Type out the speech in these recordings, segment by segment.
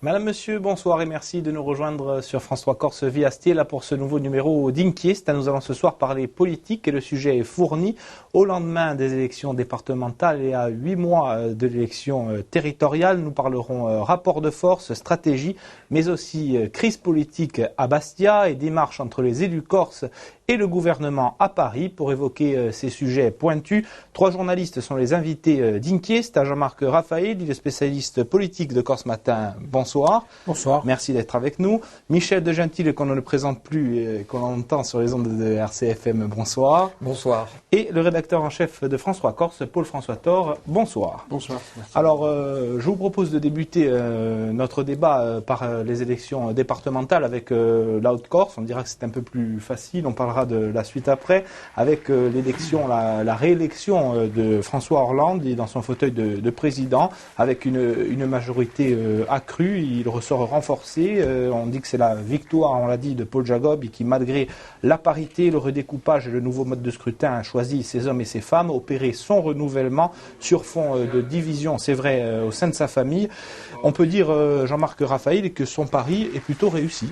Madame, Monsieur, bonsoir et merci de nous rejoindre sur France 3 Corse via Astier, là pour ce nouveau numéro d'Inquiest. Nous allons ce soir parler politique et le sujet est fourni au lendemain des élections départementales et à 8 mois de l'élection territoriale. Nous parlerons rapport de force, stratégie, mais aussi crise politique à Bastia et démarche entre les élus corses et le gouvernement à Paris. Pour évoquer ces sujets pointus, 3 journalistes sont les invités d'Inquiest. Jean-Marc Raphaël, il est spécialiste politique de Corse Matin. Bonsoir. Bonsoir. Merci d'être avec nous. Michel de Gentil, qu'on ne le présente plus et qu'on entend sur les ondes de RCFM. Bonsoir. Bonsoir. Et le rédacteur en chef de France 3 Corse, Paul-François Thor. Bonsoir. Bonsoir. Merci. Alors, je vous propose de débuter notre débat par les élections départementales avec la Haute-Corse. On dira que c'est un peu plus facile. On parlera de la suite après, avec l'élection, la réélection de François Hollande. Il est dans son fauteuil de président, avec une majorité accrue. Il ressort renforcé. On dit que c'est la victoire, on l'a dit, de Paul Jacob, et qui, malgré la parité, le redécoupage et le nouveau mode de scrutin, a choisi ses hommes et ses femmes, opéré son renouvellement sur fond de division, c'est vrai, au sein de sa famille. On peut dire, Jean-Marc Raphaël, que son pari est plutôt réussi.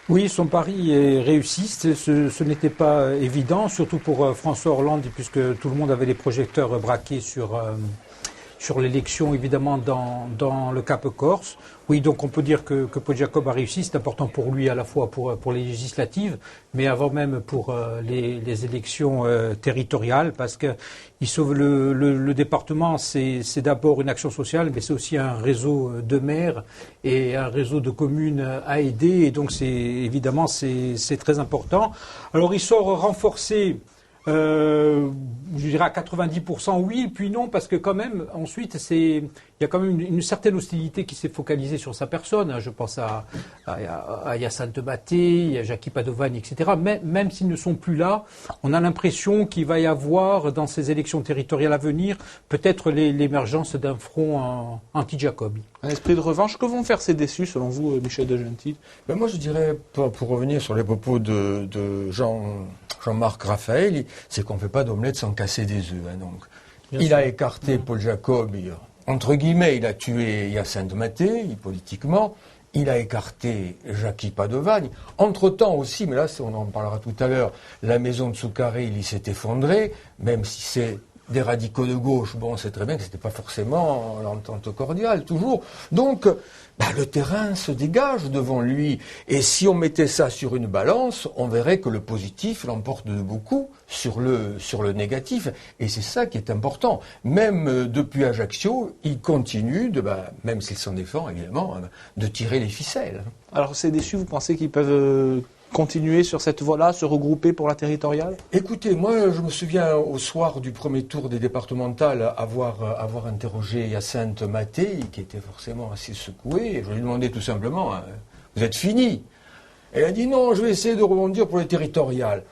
Oui, son pari est réussi. Ce n'était pas évident, surtout pour François Hollande, puisque tout le monde avait les projecteurs braqués sur l'élection, évidemment, dans le Cap Corse. Oui, donc on peut dire que Paul Jacob a réussi. C'est important pour lui à la fois pour les législatives, mais avant même pour les élections territoriales, parce que il sauve le département. C'est d'abord une action sociale, mais c'est aussi un réseau de maires et un réseau de communes à aider. Et donc évidemment c'est très important. Alors il sort renforcé. Je dirais à 90% oui, puis non, parce que quand même, ensuite, il y a quand même une certaine hostilité qui s'est focalisée sur sa personne. Je pense à Hyacinthe Maté, à Jackie Padovagne, etc. Mais même s'ils ne sont plus là, on a l'impression qu'il va y avoir, dans ces élections territoriales à venir, peut-être l'émergence d'un front anti-Jacob. Un esprit de revanche. Que vont faire ces déçus, selon vous, Michel de Gentil? Moi, je dirais, pour revenir sur les propos de Jean-Marc Raphaël, c'est qu'on ne fait pas d'omelette sans casser des œufs. Hein, donc. Il a écarté Paul Jacob, entre guillemets, il a tué Hyacinthe Maté, politiquement. Il a écarté Jackie Padovagne. Entre-temps aussi, mais là on en parlera tout à l'heure, la maison de Soukaré, il s'est effondré, même si c'est des radicaux de gauche. Bon, on sait très bien que ce n'était pas forcément l'entente cordiale, toujours. Donc, le terrain se dégage devant lui. Et si on mettait ça sur une balance, on verrait que le positif l'emporte de beaucoup sur le négatif. Et c'est ça qui est important. Même depuis Ajaccio, il continue, même s'il s'en défend évidemment, de tirer les ficelles. Alors, ces déçus, vous pensez qu'ils peuvent continuer sur cette voie-là, se regrouper pour la territoriale? Écoutez, moi je me souviens au soir du premier tour des départementales avoir interrogé Hyacinthe Maté, qui était forcément assez secoué, et je lui demandais tout simplement, vous êtes fini? Elle a dit non, je vais essayer de rebondir pour les territoriales.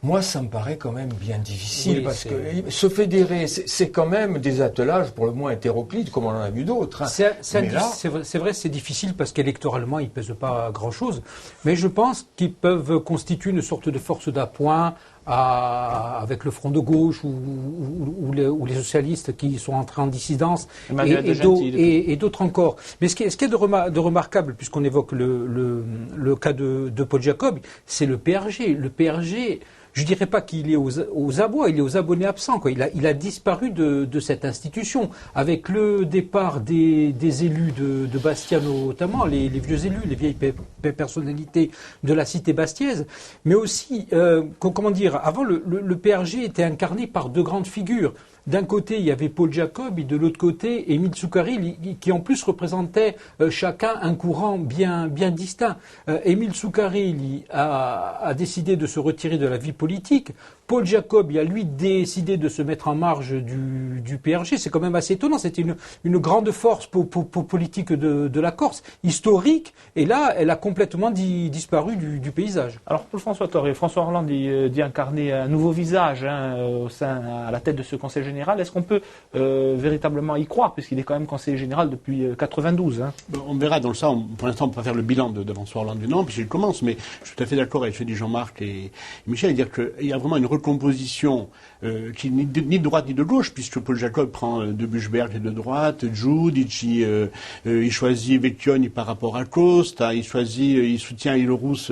Moi, ça me paraît quand même bien difficile, oui, parce que se fédérer, c'est quand même des attelages pour le moins hétéroclites, comme on en a vu d'autres. Hein. C'est vrai, c'est difficile parce qu'électoralement, ils ne pèsent pas grand-chose. Mais je pense qu'ils peuvent constituer une sorte de force d'appoint avec le Front de gauche ou les socialistes qui sont entrés en dissidence et d'autres encore. Mais ce qui est de remarquable, puisqu'on évoque le cas de Paul Jacob, c'est le PRG. Le PRG, je dirais pas qu'il est aux abois, il est aux abonnés absents, quoi. Il a disparu de cette institution. Avec le départ des élus de Bastia notamment, les vieux élus, les vieilles personnalités de la cité bastiaise, mais aussi, avant le PRG était incarné par 2 grandes figures. D'un côté, il y avait Paul Jacob, et de l'autre côté, Émile Soukaré, qui en plus représentait chacun un courant bien distinct. Émile Soukaré a décidé de se retirer de la vie politique. Paul Jacob a lui décidé de se mettre en marge du PRG. C'est quand même assez étonnant. C'était une grande force politique de la Corse, historique, et là, elle a complètement disparu du paysage. Alors, Paul-François Thor, François Hollande dit incarner un nouveau visage à la tête de ce Conseil général. Est-ce qu'on peut véritablement y croire, puisqu'il est quand même conseiller général depuis 92 hein. On verra dans le ça. Pour l'instant, on ne peut pas faire le bilan de François Hollande du nom, puisqu'il commence, mais je suis tout à fait d'accord avec ce que dit Jean-Marc et Michel, dire qu'il y a vraiment une composition qui n'est ni de droite ni de gauche, puisque Paul Jacob prend de Buchberg et de droite, Jude, il choisit Vecchioni par rapport à Costa, il soutient Hillerus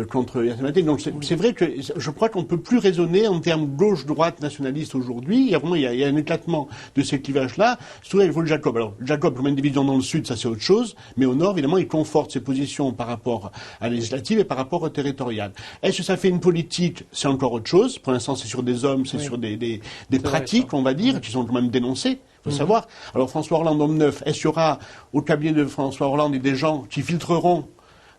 contre Yasamate. Donc c'est vrai que je crois qu'on ne peut plus raisonner en termes gauche-droite nationaliste aujourd'hui. Il y a un éclatement de ces clivages-là. Surtout avec Paul Jacob. Alors, Jacob, comme une division dans le sud, ça c'est autre chose, mais au nord, évidemment, il conforte ses positions par rapport à la législative et par rapport au territorial. Est-ce que ça fait une politique? C'est encore autre chose. Pour l'instant, c'est sur des hommes, c'est sur des pratiques, on va dire, qui sont quand même dénoncées. Il faut savoir. Alors, François Hollande, homme neuf, est-ce qu'il y aura au cabinet de François Hollande des gens qui filtreront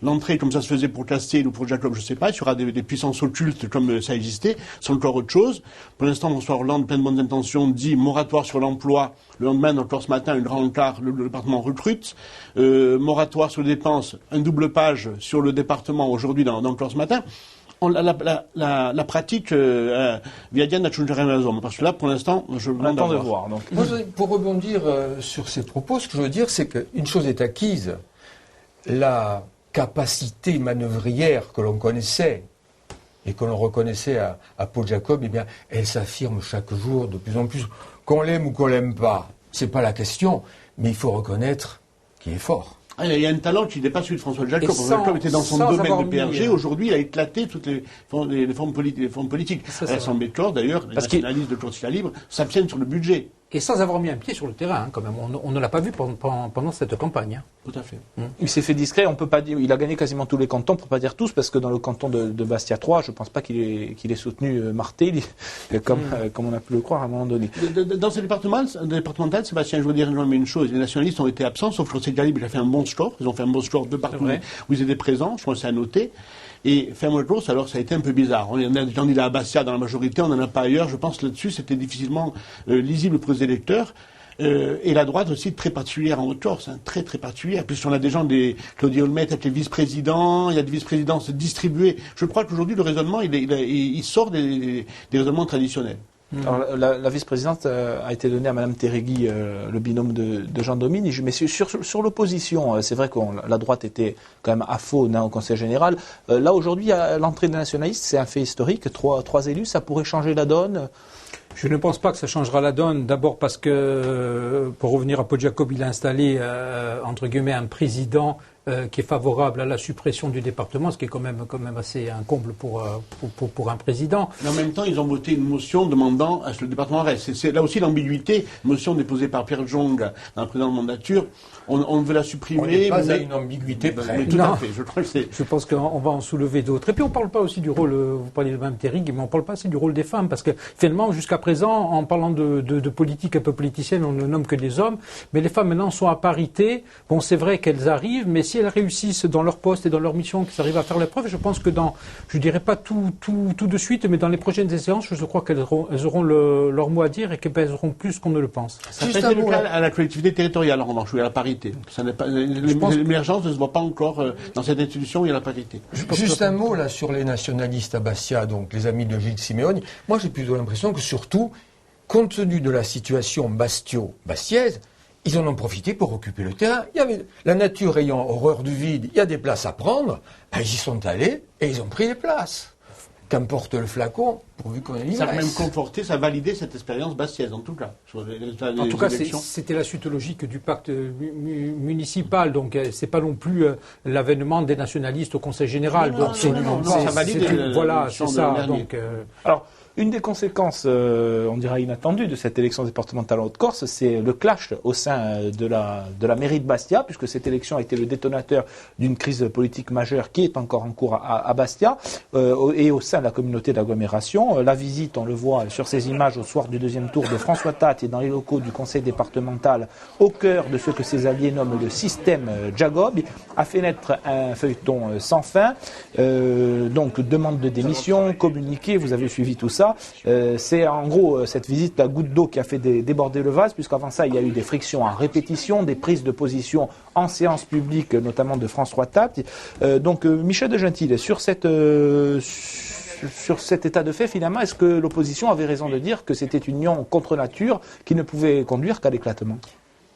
l'entrée, comme ça se faisait pour Castille ou pour Jacob, je ne sais pas, il y aura des puissances occultes comme ça existait, c'est encore autre chose. Pour l'instant, François Hollande, plein de bonnes intentions, dit moratoire sur l'emploi. Le lendemain, encore ce matin, un grand quart, le département recrute. Moratoire sur les dépenses, un double page sur le département aujourd'hui dans encore ce matin. La pratique, Viadiane n'a toujours rien à la parce que là, pour l'instant, je me demande de voir. Donc. Moi, pour rebondir sur ces propos, ce que je veux dire, c'est qu'une chose est acquise. La capacité manœuvrière que l'on connaissait et que l'on reconnaissait à Paul Jacob, eh bien, elle s'affirme chaque jour de plus en plus. Qu'on l'aime ou qu'on l'aime pas, c'est pas la question, mais il faut reconnaître qu'il est fort. Il y a un talent qui dépasse celui de François Jacob. Jacob était dans son domaine de PRG. Aujourd'hui, il a éclaté toutes les formes politiques. À l'Assemblée de Corse, d'ailleurs, les nationalistes de Corsica Libre s'abstiennent sur le budget. Et sans avoir mis un pied sur le terrain, quand même. On ne l'a pas vu pendant cette campagne. Tout à fait. Il s'est fait discret. On peut pas dire. Il a gagné quasiment tous les cantons, pour pas dire tous, parce que dans le canton de Bastia 3, je pense pas qu'il ait soutenu Martelly, comme on a pu le croire à un moment donné. Dans ce départemental, Sébastien, je veux dire une chose. Les nationalistes ont été absents, sauf que Corsica Libre, il a fait un bon score. Ils ont fait un bon score de partout où ils étaient présents. Je pense que c'est à noter. Et Fermo Gross, alors ça a été un peu bizarre. On a des candidats à Bastia dans la majorité, on n'en a pas ailleurs. Je pense que là-dessus, c'était difficilement lisible pour les électeurs. Et la droite aussi très particulière en Haute-Corse, très très particulière. Puisqu'on a des gens, Claudie Olmet avec les vice-présidents, il y a des vice-présidences distribuées. Je crois qu'aujourd'hui, le raisonnement, il sort des raisonnements traditionnels. Alors, la vice-présidente a été donnée à Mme Terregui, le binôme de Jean Domine. Mais sur l'opposition, c'est vrai que la droite était quand même à faune au Conseil général. Là, aujourd'hui, l'entrée des nationalistes, c'est un fait historique. Trois élus, ça pourrait changer la donne. Je ne pense pas que ça changera la donne. D'abord parce que, pour revenir à Paul Jacob, il a installé, entre guillemets, un président qui est favorable à la suppression du département, ce qui est quand même assez un comble pour un président. Mais en même temps, ils ont voté une motion demandant à ce que le département reste. C'est là aussi l'ambiguïté, motion déposée par Pierre Jong dans la précédente mandature. On veut la supprimer. On n'est pas à une ambiguïté près. Mais tout à fait, je crois que c'est... Je pense qu'on va en soulever d'autres. Et puis on ne parle pas aussi du rôle, vous parlez de Mme Terregui, mais on ne parle pas assez du rôle des femmes, parce que finalement, jusqu'à présent, en parlant de politique un peu politicienne, on ne nomme que des hommes, mais les femmes maintenant sont à parité. Bon, c'est vrai qu'elles arrivent, mais si elles réussissent dans leur poste et dans leur mission, qu'elles arrivent à faire l'épreuve, je pense que je dirais pas tout de suite, mais dans les prochaines séances, je crois qu'elles auront leur mot à dire et qu'elles pèseront plus qu'on ne le pense. Ça peut être le cas à la collectivité territoriale, en revanche, où il y a la parité. Ça n'est pas, l'émergence ne se voit pas encore dans cette institution où il y a la parité. Juste un mot là sur les nationalistes à Bastia, donc les amis de Gilles Simeoni. Moi, j'ai plutôt l'impression que surtout, compte tenu de la situation bastio-bastiaise, ils en ont profité pour occuper le terrain. La nature ayant horreur du vide, il y a des places à prendre. Ben, ils y sont allés et ils ont pris les places. Qu'importe le flacon, pourvu qu'on ait l'image. Ça a même conforté, ça a validé cette expérience bastiaise, en tout cas. En tout cas, c'était la suite logique du pacte municipal, donc c'est pas non plus l'avènement des nationalistes au Conseil général. Non, ça valide. Voilà, c'est ça. Alors, une des conséquences, on dirait inattendues, de cette élection départementale en Haute-Corse, c'est le clash au sein de la mairie de Bastia, puisque cette élection a été le détonateur d'une crise politique majeure qui est encore en cours à Bastia, et au sein de la communauté d'agglomération. La visite, on le voit sur ces images au soir du deuxième tour de François Tate et dans les locaux du conseil départemental, au cœur de ce que ses alliés nomment le système Jacob, a fait naître un feuilleton sans fin. Donc, demande de démission, communiqué, vous avez suivi tout ça. C'est en gros cette visite la goutte d'eau qui a fait déborder le vase, puisqu'avant ça il y a eu des frictions en répétition, des prises de position en séance publique, notamment de François Tate. Donc Michel de Gentil, sur cet état de fait, finalement, est-ce que l'opposition avait raison de dire que c'était une union contre nature qui ne pouvait conduire qu'à l'éclatement ?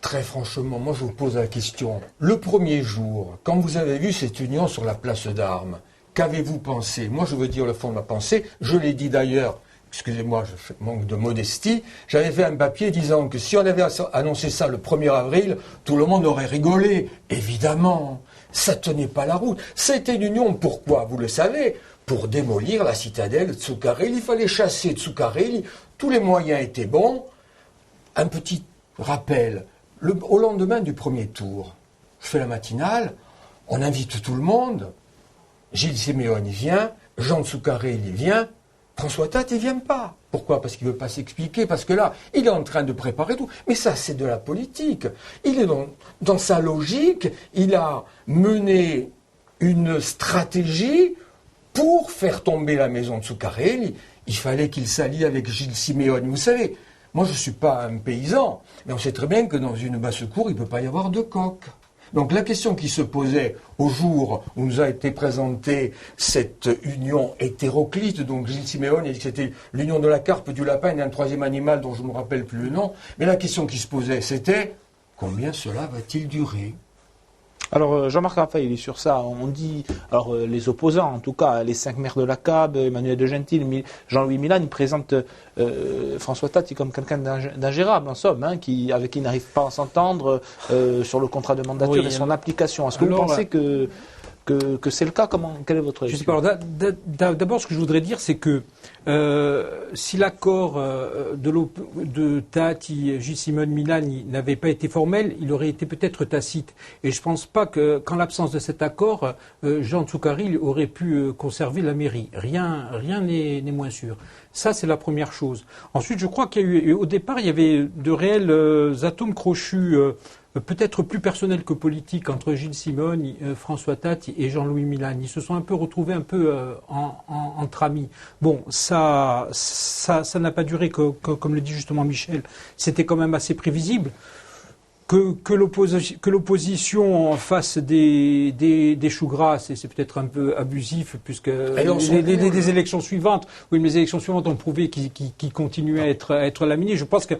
Très franchement, moi je vous pose la question. Le premier jour, quand vous avez vu cette union sur la place d'Armes, qu'avez-vous pensé? Moi, je veux dire le fond de ma pensée. Je l'ai dit d'ailleurs, excusez-moi, je manque de modestie, j'avais fait un papier disant que si on avait annoncé ça le 1er avril, tout le monde aurait rigolé. Évidemment, ça tenait pas la route. C'était une union, pourquoi? Vous le savez, pour démolir la citadelle de Tsukkari. Il fallait chasser Tsukkari, tous les moyens étaient bons. Un petit rappel, au lendemain du premier tour, je fais la matinale, on invite tout le monde, Gilles Siméon y vient, Jean Tsukkari y vient, François Tate il vient pas. Pourquoi? Parce qu'il veut pas s'expliquer, parce que là, il est en train de préparer tout. Mais ça, c'est de la politique. Il est dans sa logique, il a mené une stratégie pour faire tomber la maison de Tsukkari. Il fallait qu'il s'allie avec Gilles Siméon. Vous savez, moi je ne suis pas un paysan, mais on sait très bien que dans une basse-cour, il ne peut pas y avoir de coq. Donc la question qui se posait au jour où nous a été présentée cette union hétéroclite, donc Gilles Siméon a dit que c'était l'union de la carpe, du lapin et d'un troisième animal dont je ne me rappelle plus le nom, mais la question qui se posait c'était combien cela va-t-il durer? Alors Jean-Marc Raphaël, il est sur ça. On dit, alors les opposants, en tout cas, les 5 maires de la CAB, Emmanuel de Gentil, Jean-Louis Milan, ils présentent François Tate comme quelqu'un d'ingérable, en somme, avec qui il n'arrive pas à s'entendre sur le contrat de mandature et son application. Est-ce que vous pensez que c'est le cas? Quel est votre avis? Je sais pas. D'abord, ce que je voudrais dire, c'est que si l'accord de Tati, Gilles Siméon, Milani n'avait pas été formel, il aurait été peut-être tacite. Et je ne pense pas qu'en l'absence de cet accord, Jean Tsukkari aurait pu conserver la mairie. Rien n'est moins sûr. Ça, c'est la première chose. Ensuite, je crois au départ, il y avait de réels atomes crochus. Peut-être plus personnel que politique entre Gilles Siméon, François Tate et Jean-Louis Milan. Ils se sont un peu retrouvés entre amis. Bon, ça n'a pas duré, comme le dit justement Michel. C'était quand même assez prévisible. Que l'opposition fasse des choux gras, c'est peut-être un peu abusif, puisque les élections suivantes, les élections suivantes ont prouvé qu'il continuait à être laminé. Je pense que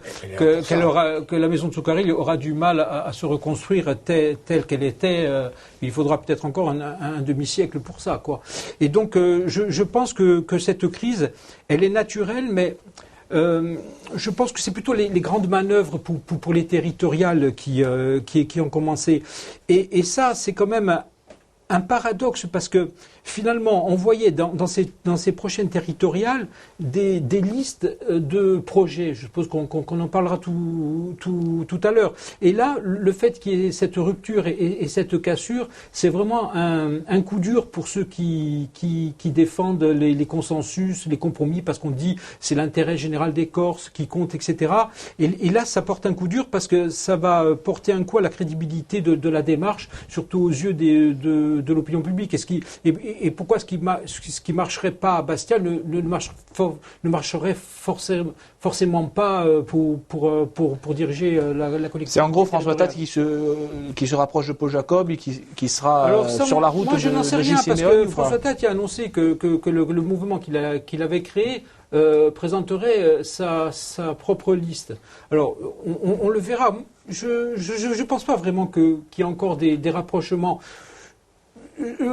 la maison de Tsukkari aura du mal à se reconstruire telle qu'elle était. Il faudra peut-être encore un demi-siècle pour ça, quoi. Et donc, je pense que cette crise, elle est naturelle, mais je pense que c'est plutôt les grandes manœuvres pour les territoriales qui ont commencé. Et ça, c'est quand même un paradoxe, parce que finalement, on voyait dans ces prochaines territoriales des listes de projets. Je suppose qu'on en parlera tout à l'heure. Et là, le fait qu'il y ait cette rupture et cette cassure, c'est vraiment un coup dur pour ceux qui défendent les consensus, les compromis, parce qu'on dit c'est l'intérêt général des Corses qui compte, etc. Et là, ça porte un coup dur, parce que ça va porter un coup à la crédibilité de la démarche, surtout aux yeux de l'opinion publique. Et pourquoi ce qui marcherait pas à Bastia ne marcherait forcément pas pour diriger la collectivité. C'est en gros François Tate qui se rapproche de Paul Jacob et qui sera sur la route de Gilles Siméon. Moi, je n'en sais rien, parce que François Tate a annoncé que le mouvement qu'il avait créé présenterait sa propre liste. Alors, on le verra. Je pense pas vraiment qu'il y ait encore des rapprochements.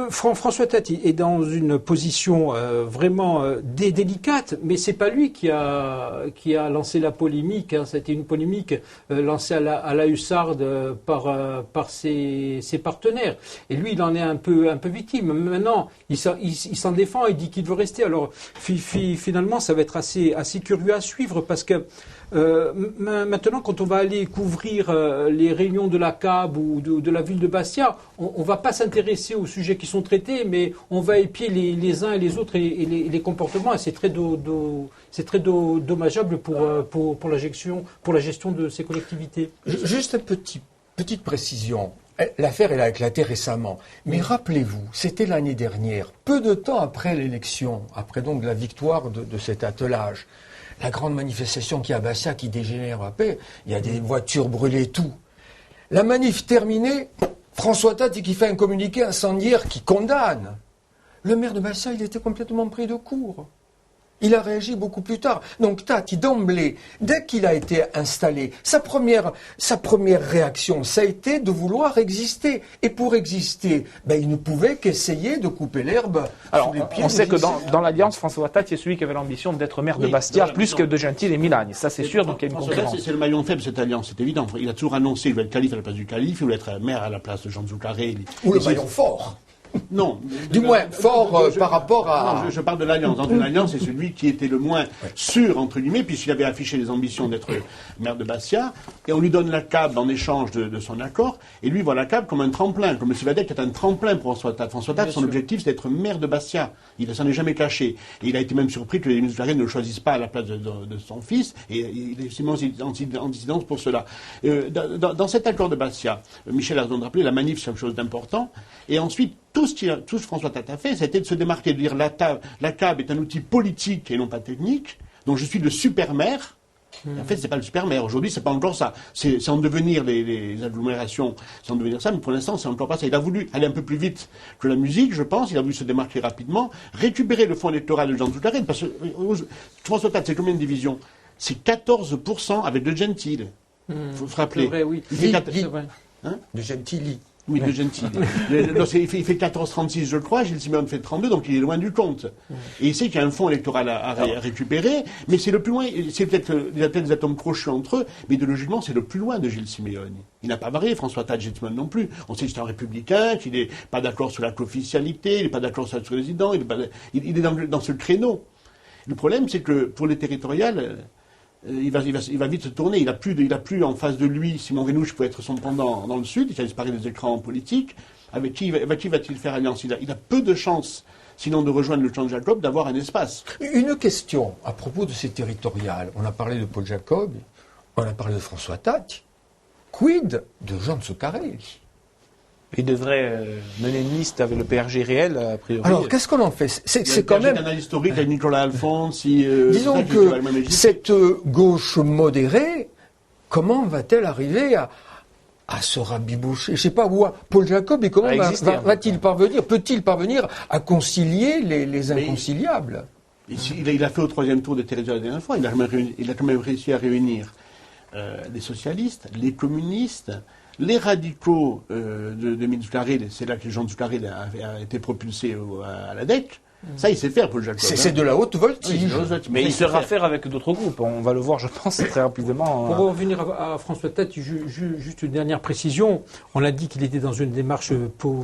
François Tate est dans une position vraiment délicate, mais c'est pas lui qui a lancé la polémique. C'était une polémique lancée à la hussarde par ses partenaires. Et lui, il en est un peu victime. Maintenant, il s'en défend, il dit qu'il veut rester. Alors finalement, ça va être assez curieux à suivre, parce que maintenant, quand on va aller couvrir les réunions de la CAB ou de la ville de Bastia, on ne va pas s'intéresser aux sujets qui sont traités, mais on va épier les uns et les autres et les comportements. Et c'est très dommageable pour la gestion de ces collectivités. Juste une petite précision. L'affaire, elle a éclaté récemment. Mais rappelez-vous, c'était l'année dernière, peu de temps après l'élection, après donc la victoire de cet attelage. La grande manifestation qui est à Bastia, qui dégénère à paix, il y a des voitures brûlées, tout. La manif terminée, François Tate qui fait un communiqué incendiaire qui condamne. Le maire de Bastia, il était complètement pris de court. Il a réagi beaucoup plus tard. Donc Tati, d'emblée, dès qu'il a été installé, sa première réaction, ça a été de vouloir exister. Et pour exister, il ne pouvait qu'essayer de couper l'herbe sous les pieds. On sait que dans l'Alliance, François Tati est celui qui avait l'ambition d'être maire de Bastia, plus que de Gentil et Milagne. Ça, c'est sûr, donc il y a une concurrence. C'est le maillon faible de cette alliance, c'est évident. Il a toujours annoncé qu'il voulait être calife à la place du calife, il voulait être maire à la place de Jean Zoukaré. Ou le maillon fort. Non. Du moins, fort par rapport à... Non, je parle de l'Alliance. Dans une Alliance, c'est celui qui était le moins sûr, entre guillemets, puisqu'il avait affiché les ambitions d'être maire de Bastia, et on lui donne la CAB en échange de son accord, et lui voit la CAB comme un tremplin, comme M. Vadec est un tremplin pour François Tati. François Tati, son objectif, c'est d'être maire de Bastia. Il ne s'en est jamais caché. Et il a été même surpris que les ministres ne le choisissent pas à la place de son fils, et il est extrêmement en dissidence pour cela. Dans cet accord de Bastia, Michel a raison de rappeler, la manif, c'est quelque chose d'important, et ensuite, tout ce que François Tati a fait, c'était de se démarquer, de dire la CAB est un outil politique et non pas technique, donc je suis le super maire. En fait, c'est pas le super maire. Aujourd'hui, c'est pas encore ça. C'est en devenir les agglomérations, c'est en devenir ça, mais pour l'instant, c'est encore pas ça. Il a voulu aller un peu plus vite que la musique, je pense. Il a voulu se démarquer rapidement, récupérer le fonds électoral de Jean Zoukaré, parce que François Tati, c'est combien de divisions? C'est 14% avec De Gentil. Faut se rappeler. C'est vrai, oui. Il fait De Gentilly. Oui, de Gentil. Il fait 14,36, je crois, Gilles Siméon fait 32, donc il est loin du compte. Et il sait qu'il y a un fonds électoral à récupérer, mais c'est le plus loin, c'est peut-être, il y a peut-être des atomes crochus entre eux, mais idéologiquement, c'est le plus loin de Gilles Siméon. Il n'a pas varié, François Tati non plus. On sait que c'est un républicain, qu'il n'est pas d'accord sur la co-officialité, il n'est pas d'accord sur le président, il est dans ce créneau. Le problème, c'est que pour les territoriales, il va vite se tourner. Il a plus en face de lui Simon Renouche qui peut être son pendant dans le Sud, il a disparu des écrans politiques. Avec qui va-t-il faire alliance? Il a peu de chances, sinon de rejoindre le champ de Jacob, d'avoir un espace. Une question à propos de ces territoriales. On a parlé de Paul Jacob, on a parlé de François Tati. Quid de Jean Zoukaré? Il devrait mener une liste avec le PRG réel, a priori. Alors, qu'est-ce qu'on en fait? C'est quand même... un analyse historique avec Nicolas Alphonse. Disons que cette gauche modérée, comment va-t-elle arriver à se rabiboucher? Je ne sais pas, Paul Jacob, et comment va-t-il parvenir, peut-il parvenir à concilier les inconciliables? Il a fait au troisième tour des territoires la dernière fois. Il a quand même réussi à réunir les socialistes, les communistes, les radicaux de Zoukaré, c'est là que Jean Zoukaré a été propulsé à la DEC. Ça, il sait faire, Paul Jacob. C'est de la haute voltige. Oui, mais il saura faire avec d'autres groupes. On va le voir, je pense, très rapidement. Pour revenir à François Tati, juste une dernière précision. On a dit qu'il était dans une démarche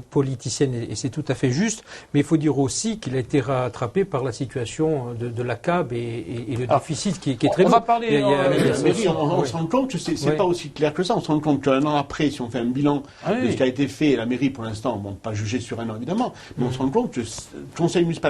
politicienne, et c'est tout à fait juste. Mais il faut dire aussi qu'il a été rattrapé par la situation de la CAB et le déficit qui est très lourd. On va parler... On se rend compte que c'est pas aussi clair que ça. On se rend compte qu'un an après, si on fait un bilan de ce qui a été fait, la mairie, pour l'instant, bon, pas jugé sur un an, évidemment, mais on se rend compte que le conseil municipal,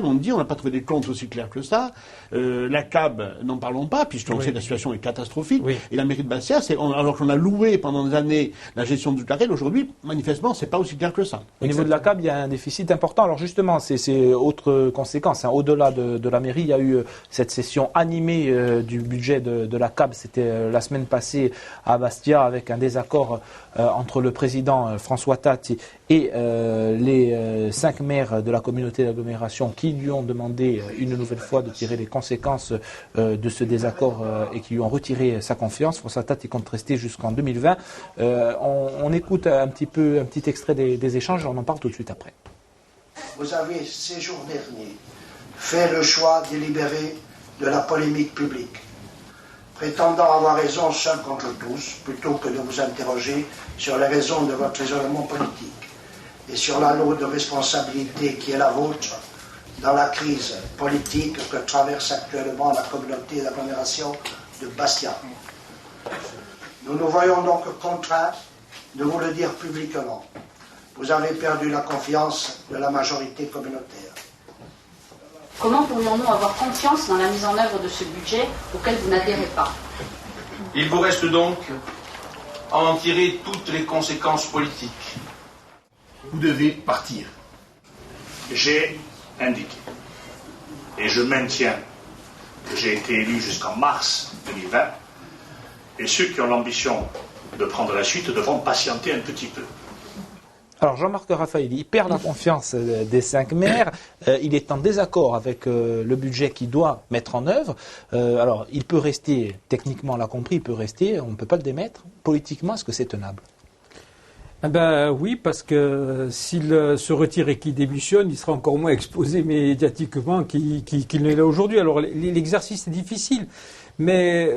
on dit on n'a pas trouvé des comptes aussi clairs que ça. La CAB, n'en parlons pas, puisqu'on sait que la situation est catastrophique. Oui. Et la mairie de Bastia, alors qu'on a loué pendant des années la gestion du Zoukaré, aujourd'hui, manifestement, c'est pas aussi clair que ça. Au niveau de la CAB, il y a un déficit important. Alors justement, c'est autre conséquence. Au-delà de la mairie, il y a eu cette session animée du budget de la CAB. C'était la semaine passée à Bastia, avec un désaccord entre le président François Tati et les 5 maires de la communauté d'agglomération qui lui ont demandé une nouvelle fois de tirer les conséquences de ce désaccord et qui lui ont retiré sa confiance. François Tati compte rester jusqu'en 2020. On écoute un petit extrait des échanges, on en parle tout de suite après. Vous avez ces jours derniers fait le choix délibéré de la polémique publique, prétendant avoir raison seul contre tous, plutôt que de vous interroger sur les raisons de votre isolement politique et sur la lourde responsabilité qui est la vôtre dans la crise politique que traverse actuellement la communauté d'agglomération de Bastia. Nous nous voyons donc contraints de vous le dire publiquement. Vous avez perdu la confiance de la majorité communautaire. Comment pourrions-nous avoir confiance dans la mise en œuvre de ce budget auquel vous n'adhérez pas? Il vous reste donc à en tirer toutes les conséquences politiques. Vous devez partir. J'ai indiqué, et je maintiens que j'ai été élu jusqu'en mars 2020, et ceux qui ont l'ambition de prendre la suite devront patienter un petit peu. Alors Jean-Marc Raffaelli, il perd la confiance des 5 maires, il est en désaccord avec le budget qu'il doit mettre en œuvre. Alors il peut rester, techniquement on l'a compris, il peut rester, on ne peut pas le démettre. Politiquement, est-ce que c'est tenable ? Eh ben oui, parce que s'il se retire et qu'il démissionne, il sera encore moins exposé médiatiquement qu'il ne l'est aujourd'hui. Alors l'exercice est difficile. Mais,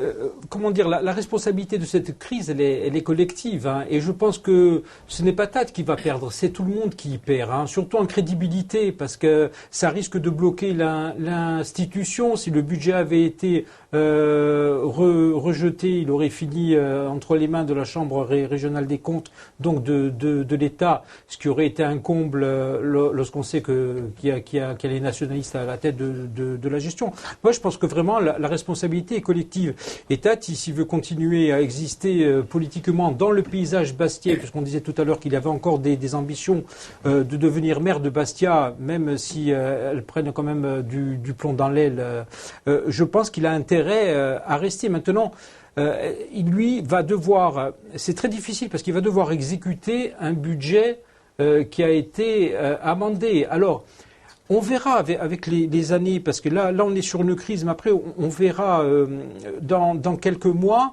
comment dire, la responsabilité de cette crise, elle est collective. Hein, et je pense que ce n'est pas Tate qui va perdre, c'est tout le monde qui y perd. Hein, surtout en crédibilité, parce que ça risque de bloquer l'institution. Si le budget avait été rejeté, il aurait fini entre les mains de la Chambre régionale des comptes, donc de l'État, ce qui aurait été un comble lorsqu'on sait qu'il y a les nationalistes à la tête de la gestion. Moi, je pense que vraiment la responsabilité est collective. Et Tate, s'il veut continuer à exister politiquement dans le paysage bastien, puisqu'on disait tout à l'heure qu'il avait encore des ambitions de devenir maire de Bastia, même si elles prennent quand même du plomb dans l'aile, je pense qu'il a intérêt à rester. Maintenant, il lui va devoir, c'est très difficile parce qu'il va devoir exécuter un budget qui a été amendé. Alors, on verra avec les années, parce que là on est sur une crise, mais après on verra dans quelques mois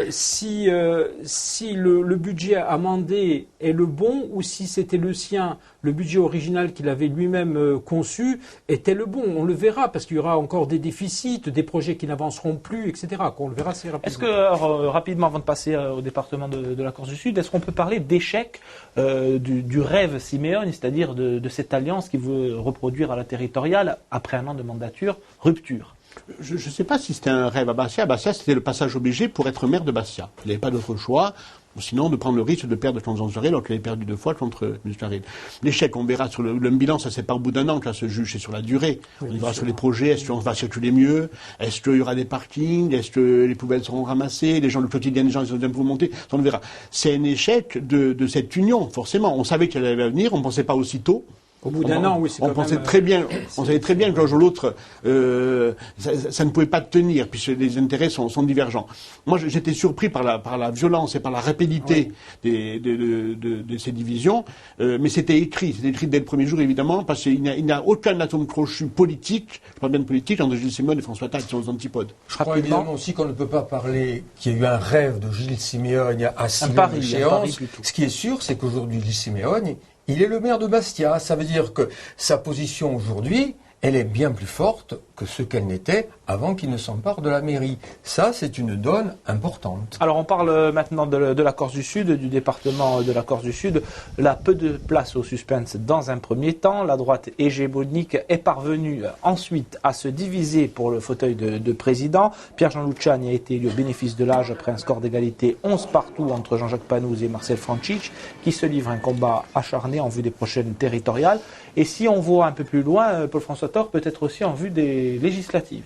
si le budget amendé est le bon ou si c'était le sien, le budget original qu'il avait lui-même conçu était le bon. On le verra parce qu'il y aura encore des déficits, des projets qui n'avanceront plus, etc. On le verra assez rapidement. Est-ce que, rapidement, avant de passer au département de la Corse du Sud, est-ce qu'on peut parler d'échec du rêve Simeone, c'est-à-dire de cette alliance qui veut reproduire à la territoriale, après un an de mandature, rupture ? Je ne sais pas si c'était un rêve à Bastia. À Bastia, c'était le passage obligé pour être maire de Bastia. Il n'avait pas d'autre choix, sinon de prendre le risque de perdre contre Jarel, alors qu'il avait perdu 2 fois contre Jarel. L'échec, on verra sur le bilan, ça c'est pas au bout d'un an que là se juge, c'est sur la durée. Oui, on verra sur les projets, est-ce qu'on va circuler mieux, est-ce qu'il y aura des parkings, est-ce que les poubelles seront ramassées, les gens, le quotidien des gens, ils ont monter, ça on le verra. C'est un échec de cette union, forcément. On savait qu'elle allait venir, on ne pensait pas aussitôt. Au bout d'un an, oui, c'est on pensait très bien, on savait très bien que l'un ou l'autre, ça ne pouvait pas tenir, puisque les intérêts sont divergents. Moi, j'étais surpris par la violence et par la rapidité de ces divisions, mais c'était écrit dès le premier jour, évidemment, parce qu'il n'y a aucun atome crochu politique, je parle bien de politique, entre Gilles Simeone et François Tate qui sont aux antipodes. Je crois évidemment aussi qu'on ne peut pas parler qu'il y a eu un rêve de Gilles Simeone à 6 ans d'échéance. Ce qui est sûr, c'est qu'aujourd'hui, Gilles Simeone, il est le maire de Bastia. Ça veut dire que sa position aujourd'hui, elle est bien plus forte que ce qu'elle n'était avant qu'il ne s'empare de la mairie. Ça, c'est une donne importante. Alors, on parle maintenant de la Corse du Sud, du département de la Corse du Sud. Là, peu de place au suspense dans un premier temps. La droite hégémonique est parvenue ensuite à se diviser pour le fauteuil de président. Pierre-Jean Luciani a été élu au bénéfice de l'âge après un score d'égalité 11 partout entre Jean-Jacques Panouze et Marcel Francic, qui se livrent un combat acharné en vue des prochaines territoriales. Et si on voit un peu plus loin, Paul-François Torre, peut-être aussi en vue des législatives.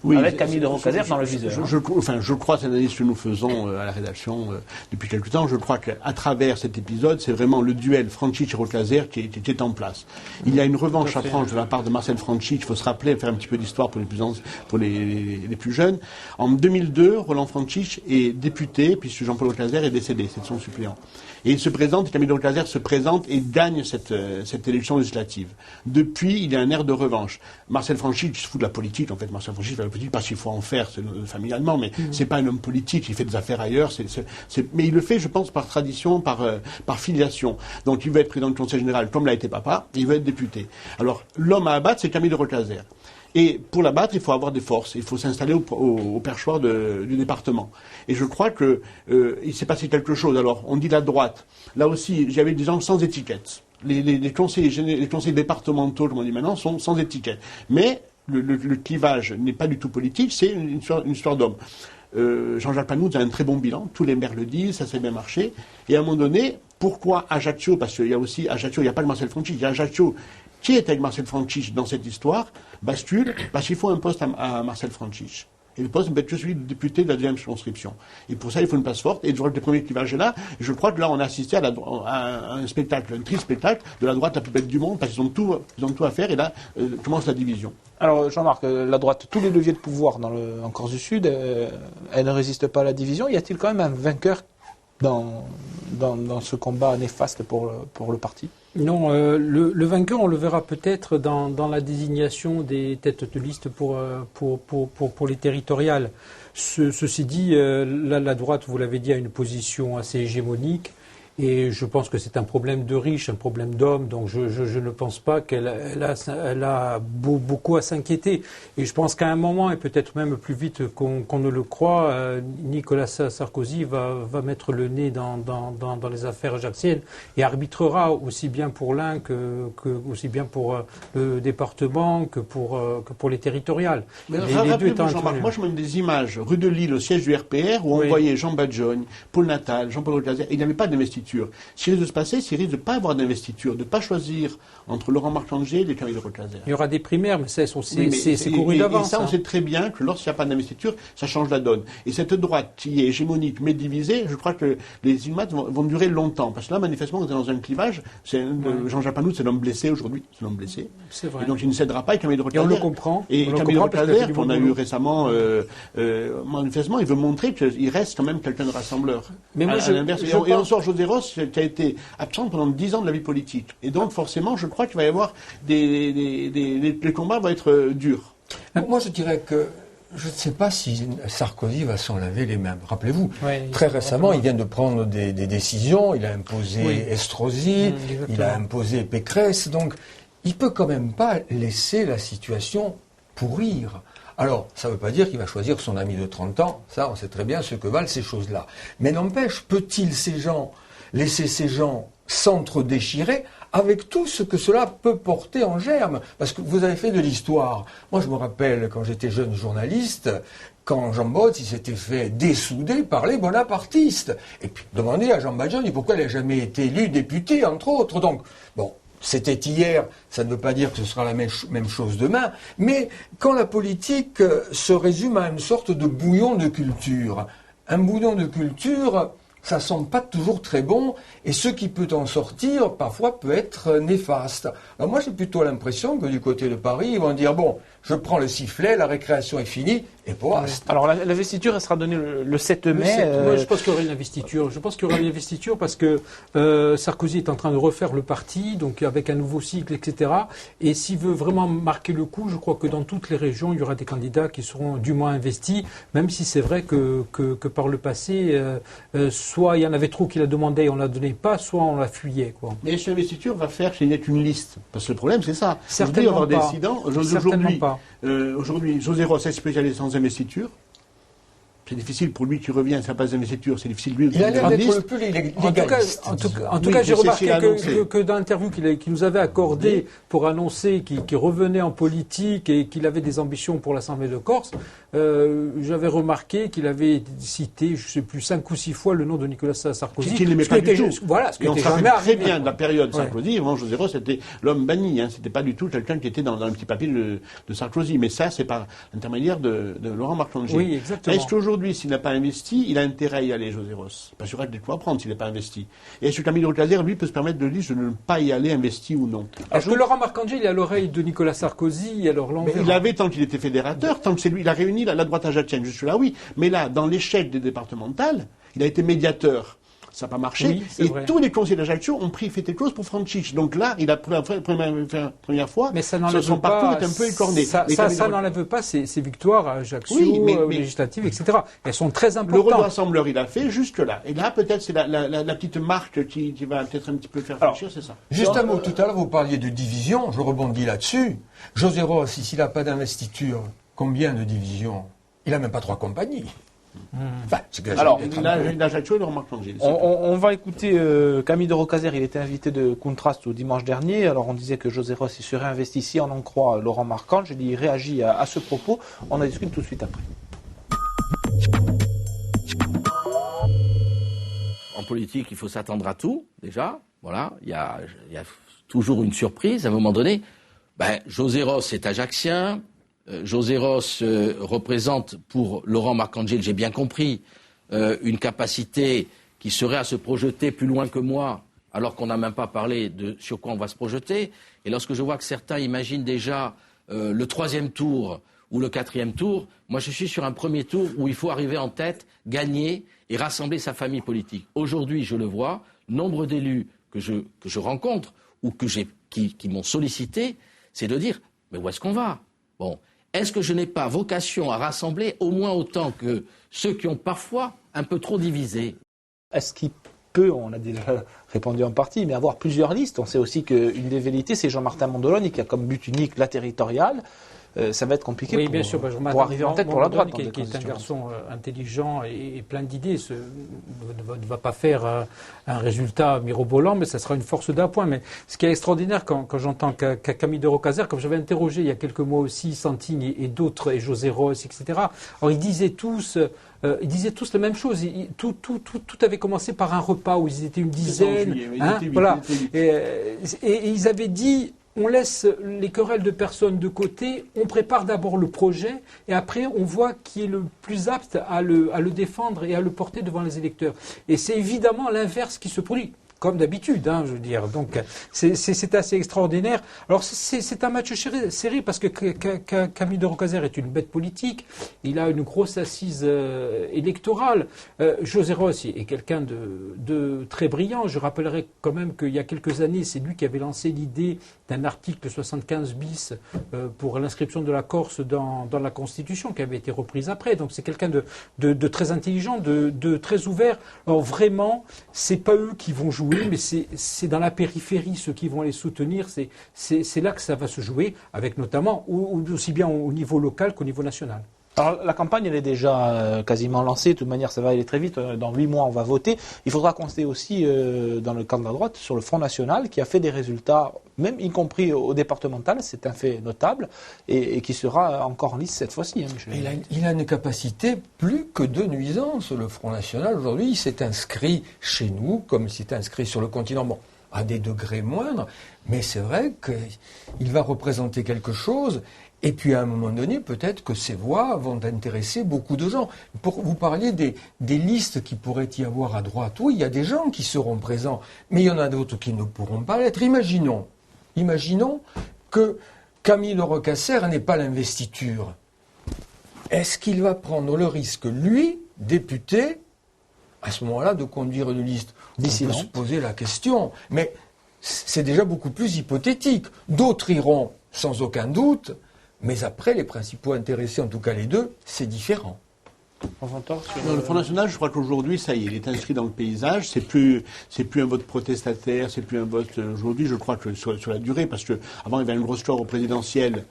Oui, avec Camille de Rocazère dans le viseur. Je crois, c'est l'analyse que nous faisons à la rédaction depuis quelque temps, je crois qu'à travers cet épisode, c'est vraiment le duel Francic et Rocazère qui était en place. Il y a une revanche à prendre de la part de Marcel Francic, il faut se rappeler, faire un petit peu d'histoire pour les plus jeunes. En 2002, Roland Francic est député, puisque Jean-Paul Rocazère est décédé, c'est son suppléant. Et il se présente, Camille de Rocazère se présente et gagne cette élection législative. Depuis, il y a un air de revanche. Marcel Francic se fout de la politique, en fait. Marcel Francic fait de la politique parce qu'il faut en faire familialement, mais c'est pas un homme politique, il fait des affaires ailleurs. Mais il le fait, je pense, par tradition, par filiation. Donc il veut être président du Conseil général, comme l'a été papa, et il veut être député. Alors, l'homme à abattre, c'est Camille de Rocazère. Et pour la battre, il faut avoir des forces. Il faut s'installer au perchoir du département. Et je crois que il s'est passé quelque chose. Alors, on dit la droite. Là aussi, j'avais des gens sans étiquette. Les conseillers départementaux, comme on dit maintenant, sont sans étiquette. Mais le clivage n'est pas du tout politique, c'est une histoire d'homme. Jean-Jacques Panouze a un très bon bilan. Tous les maires le disent, ça s'est bien marché. Et à un moment donné, pourquoi Ajaccio? Parce qu'il y a aussi Ajaccio, il n'y a pas que Marcel Francic, il y a Ajaccio qui est avec Marcel Francic dans cette histoire, bascule, parce qu'il faut un poste à Marcel Francic. Et le poste peut être celui de député de la deuxième circonscription. Et pour ça, il faut une place forte. Et je crois que le premier clivage est là. Et je crois que là, on a assisté à un spectacle, un triste spectacle de la droite la plus belle du monde, parce qu'ils ont tout à faire. Et là, commence la division. Alors, Jean-Marc, la droite, tous les leviers de pouvoir en Corse du Sud, elle ne résiste pas à la division. Y a-t-il quand même un vainqueur dans ce combat néfaste pour le parti? Non, le vainqueur, on le verra peut-être dans la désignation des têtes de liste pour les territoriales. Ceci dit, la droite, vous l'avez dit, a une position assez hégémonique. Et je pense que c'est un problème de riches, un problème d'hommes, donc je ne pense pas qu'elle a beaucoup à s'inquiéter. Et je pense qu'à un moment, et peut-être même plus vite qu'on ne le croit, Nicolas Sarkozy va mettre le nez dans les affaires ajacciennes et arbitrera aussi bien pour l'un aussi bien pour le département que pour les territoriales. Mais Jean-Marc, moi je mets des images, rue de Lille, au siège du RPR, où on voyait Jean Badjogne, Paul Natal, Jean-Paul Rocazère, il n'y avait pas d'investiture. Ce qui risque de se passer, c'est qu'il risque de ne pas avoir d'investiture, de ne pas choisir entre Laurent Marcangeli et Camille Rocazère. Il y aura des primaires, mais c'est couru d'avance. Et ça, on sait très bien que lorsqu'il n'y a pas d'investiture, ça change la donne. Et cette droite qui est hégémonique mais divisée, je crois que les images vont durer longtemps. Parce que là, manifestement, on est dans un clivage. Jean-Jacques Panout, c'est l'homme blessé aujourd'hui. C'est l'homme blessé. C'est vrai. Et donc il ne cédera pas. Et Camille Rocazère. Et on le comprend. Et Camille Rocazère, qu'on a eu récemment, manifestement, il veut montrer qu'il reste quand même quelqu'un de rassembleur. Mais moi, et on sort José Ross, qui a été absente pendant 10 ans de la vie politique. Et donc, forcément, je crois qu'il va y avoir les combats vont être durs. Moi, je dirais que je ne sais pas si Sarkozy va s'en laver les mains. Rappelez-vous, très récemment, il vient de prendre des décisions. Il a imposé Estrosi, il a imposé Pécresse. Donc, il ne peut quand même pas laisser la situation pourrir. Alors, ça ne veut pas dire qu'il va choisir son ami de 30 ans. Ça, on sait très bien ce que valent ces choses-là. Mais n'empêche, peut-il laisser ces gens s'entre-déchirer avec tout ce que cela peut porter en germe? Parce que vous avez fait de l'histoire. Moi, je me rappelle, quand j'étais jeune journaliste, quand Jean Botz, il s'était fait dessouder par les bonapartistes. Et puis, demandez à Jean Badjogne pourquoi il n'a jamais été élu député, entre autres. Donc, bon, c'était hier, ça ne veut pas dire que ce sera la même chose demain, mais quand la politique se résume à une sorte de bouillon de culture, un bouillon de culture, ça sent pas toujours très bon, et ce qui peut en sortir, parfois, peut être néfaste. Alors moi, j'ai plutôt l'impression que du côté de Paris, ils vont dire, bon, je prends le sifflet, la récréation est finie, et pour Alors l'investiture, elle sera donnée le 7 mai. Moi, je pense qu'il y aura une investiture. Je pense qu'il y aura une investiture parce que Sarkozy est en train de refaire le parti, donc avec un nouveau cycle, etc. Et s'il veut vraiment marquer le coup, je crois que dans toutes les régions, il y aura des candidats qui seront du moins investis, même si c'est vrai que par le passé, soit il y en avait trop qui la demandaient et on ne la donnait pas, soit on la fuyait, quoi. Mais cette investiture va faire qu'il y ait une liste. Parce que le problème, c'est ça. Certainement pas. Aujourd'hui, José Ross est spécialisé sans investiture. C'est difficile pour lui qui revient à sa base d'investiture. C'est difficile lui. Il a l'air d'être le plus légaliste. En tout cas, j'ai remarqué que dans l'interview qu'il nous avait accordé pour annoncer qu'il revenait en politique et qu'il avait des ambitions pour l'Assemblée de Corse, j'avais remarqué qu'il avait cité, je ne sais plus, 5 ou 6 fois le nom de Nicolas Sarkozy. Qu'il n'aimait pas du tout. Voilà, ce qui était jamais arrivé. Très bien de la période Sarkozy. Vraiment, José Ross, c'était l'homme banni. C'était pas du tout quelqu'un qui était dans un petit papier de Sarkozy. Mais ça, c'est par l'intermédiaire de Laurent Marcangeli. Oui, exactement. Est-ce qu'aujourd'hui, s'il n'a pas investi, il a intérêt à y aller, José Ross. Parce qu'il y aura des quoi prendre s'il n'est pas investi. Et est-ce que Camille Rocazère, lui, peut se permettre de dire de ne pas y aller, investi ou non? Est-ce que Laurent Marcangeli a l'oreille de Nicolas Sarkozy, alors mais il avait tant qu'il était fédérateur, tant que c'est lui, il a réuni la droite ajaccienne, jusque-là, oui. Mais là, dans l'échec des départementales, il a été médiateur. Ça n'a pas marché. Oui, et vrai. Tous les conseillers d'Ajaccio ont pris fait et cause pour Franchich. Donc là, il a pris la première fois. Mais ça n'enlève son parcours est un peu écorné. Ça n'enlève pas ses victoires à Ajaccio, législatives, etc. Elles sont très importantes. Le rôle de rassembleur, il a fait jusque-là. Et là, peut-être, c'est la petite marque qui va peut-être un petit peu faire franchir, c'est ça. Juste un mot. Tout à l'heure, vous parliez de division. Je rebondis là-dessus. José Ross, s'il n'a pas d'investiture, combien de divisions? Il n'a même pas 3 compagnies. Enfin, alors, on va écouter Camille de Rocazère. Il était invité de Contraste au dimanche dernier. Alors, on disait que José Ross il serait investi, si on en croit Laurent Marcangeli. Il réagit à ce propos. On en discute tout de suite après. En politique, il faut s'attendre à tout, déjà. Voilà, il y a toujours une surprise à un moment donné. José Ross est ajaccien. José Ross représente pour Laurent Marcangeli, j'ai bien compris, une capacité qui serait à se projeter plus loin que moi, alors qu'on n'a même pas parlé de sur quoi on va se projeter. Et lorsque je vois que certains imaginent déjà le 3e tour ou le 4e tour, moi je suis sur un premier tour où il faut arriver en tête, gagner et rassembler sa famille politique. Aujourd'hui, je le vois, nombre d'élus que je rencontre ou qui m'ont sollicité, c'est de dire « mais où est-ce qu'on va ?» Bon, est-ce que je n'ai pas vocation à rassembler au moins autant que ceux qui ont parfois un peu trop divisé? Est-ce qu'il peut, on a déjà répondu en partie, mais avoir plusieurs listes? On sait aussi qu'une des velléités, c'est Jean-Martin Mondolone qui a comme but unique la territoriale. Ça va être compliqué pour arriver en tête pour la droite. Qui est un garçon intelligent et plein d'idées, ne va pas faire un résultat mirobolant, mais ça sera une force d'appoint. Mais ce qui est extraordinaire quand j'entends Camille de Rocazère, comme j'avais interrogé il y a quelques mois aussi Santini et d'autres, et José Ross, etc., alors ils disaient tous la même chose. Tout avait commencé par un repas où ils étaient une dizaine. Et ils avaient dit... On laisse les querelles de personnes de côté, on prépare d'abord le projet et après on voit qui est le plus apte à le défendre et à le porter devant les électeurs. Et c'est évidemment l'inverse qui se produit. Comme d'habitude, je veux dire. Donc, c'est assez extraordinaire. Alors, c'est un match serré parce que Camille de Rocazère est une bête politique. Il a une grosse assise électorale. José Ross est quelqu'un de très brillant. Je rappellerai quand même qu'il y a quelques années, c'est lui qui avait lancé l'idée d'un article 75 bis pour l'inscription de la Corse dans la Constitution, qui avait été reprise après. Donc, c'est quelqu'un de très intelligent, de très ouvert. Alors, vraiment, c'est pas eux qui vont jouer. Mais c'est dans la périphérie, ceux qui vont les soutenir, c'est là que ça va se jouer, avec notamment aussi bien au niveau local qu'au niveau national. Alors, la campagne, elle est déjà quasiment lancée. De toute manière, ça va aller très vite. Dans 8 mois, on va voter. Il faudra compter aussi, dans le camp de la droite, sur le Front National, qui a fait des résultats, même y compris au départemental. C'est un fait notable. Et qui sera encore en lice cette fois-ci. Il a une capacité plus que de nuisance, le Front National. Aujourd'hui, il s'est inscrit chez nous, comme il s'est inscrit sur le continent. Bon, à des degrés moindres. Mais c'est vrai qu'il va représenter quelque chose. Et puis à un moment donné, peut-être que ces voix vont intéresser beaucoup de gens. Vous parliez des listes qui pourraient y avoir à droite. Oui, il y a des gens qui seront présents, mais il y en a d'autres qui ne pourront pas l'être. Imaginons que Camille de Rocazère n'ait pas l'investiture. Est-ce qu'il va prendre le risque, lui, député, à ce moment-là, de conduire une liste? On peut se poser la question, mais c'est déjà beaucoup plus hypothétique. D'autres iront sans aucun doute. Mais après, les principaux intéressés, en tout cas les deux, c'est différent. Le Front National, je crois qu'aujourd'hui, ça y est, il est inscrit dans le paysage. C'est plus un vote protestataire, c'est plus un vote. Aujourd'hui, je crois que sur la durée, parce que avant il y avait une grosse histoire au présidentiel,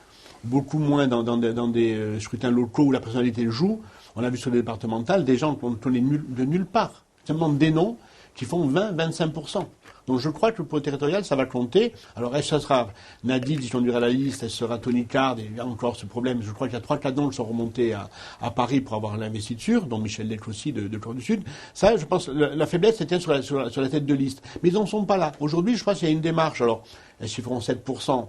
beaucoup moins dans des scrutins locaux où la personnalité joue. On a vu sur le départemental des gens qui ont donné de nulle part, simplement des noms qui font 20-25%. Donc je crois que pour le territorial, ça va compter. Alors est-ce que ça sera Nadine qui conduira la liste, elle sera Tony Card, et il y a encore ce problème. Je crois qu'il y a 3-4 noms qui sont remontés à Paris pour avoir l'investiture, dont Michel Delc aussi de Corse du Sud. Ça, je pense, la faiblesse, c'était sur la tête de liste. Mais ils n'en sont pas là. Aujourd'hui, je crois qu'il y a une démarche. Alors, est-ce qu'ils feront 7%?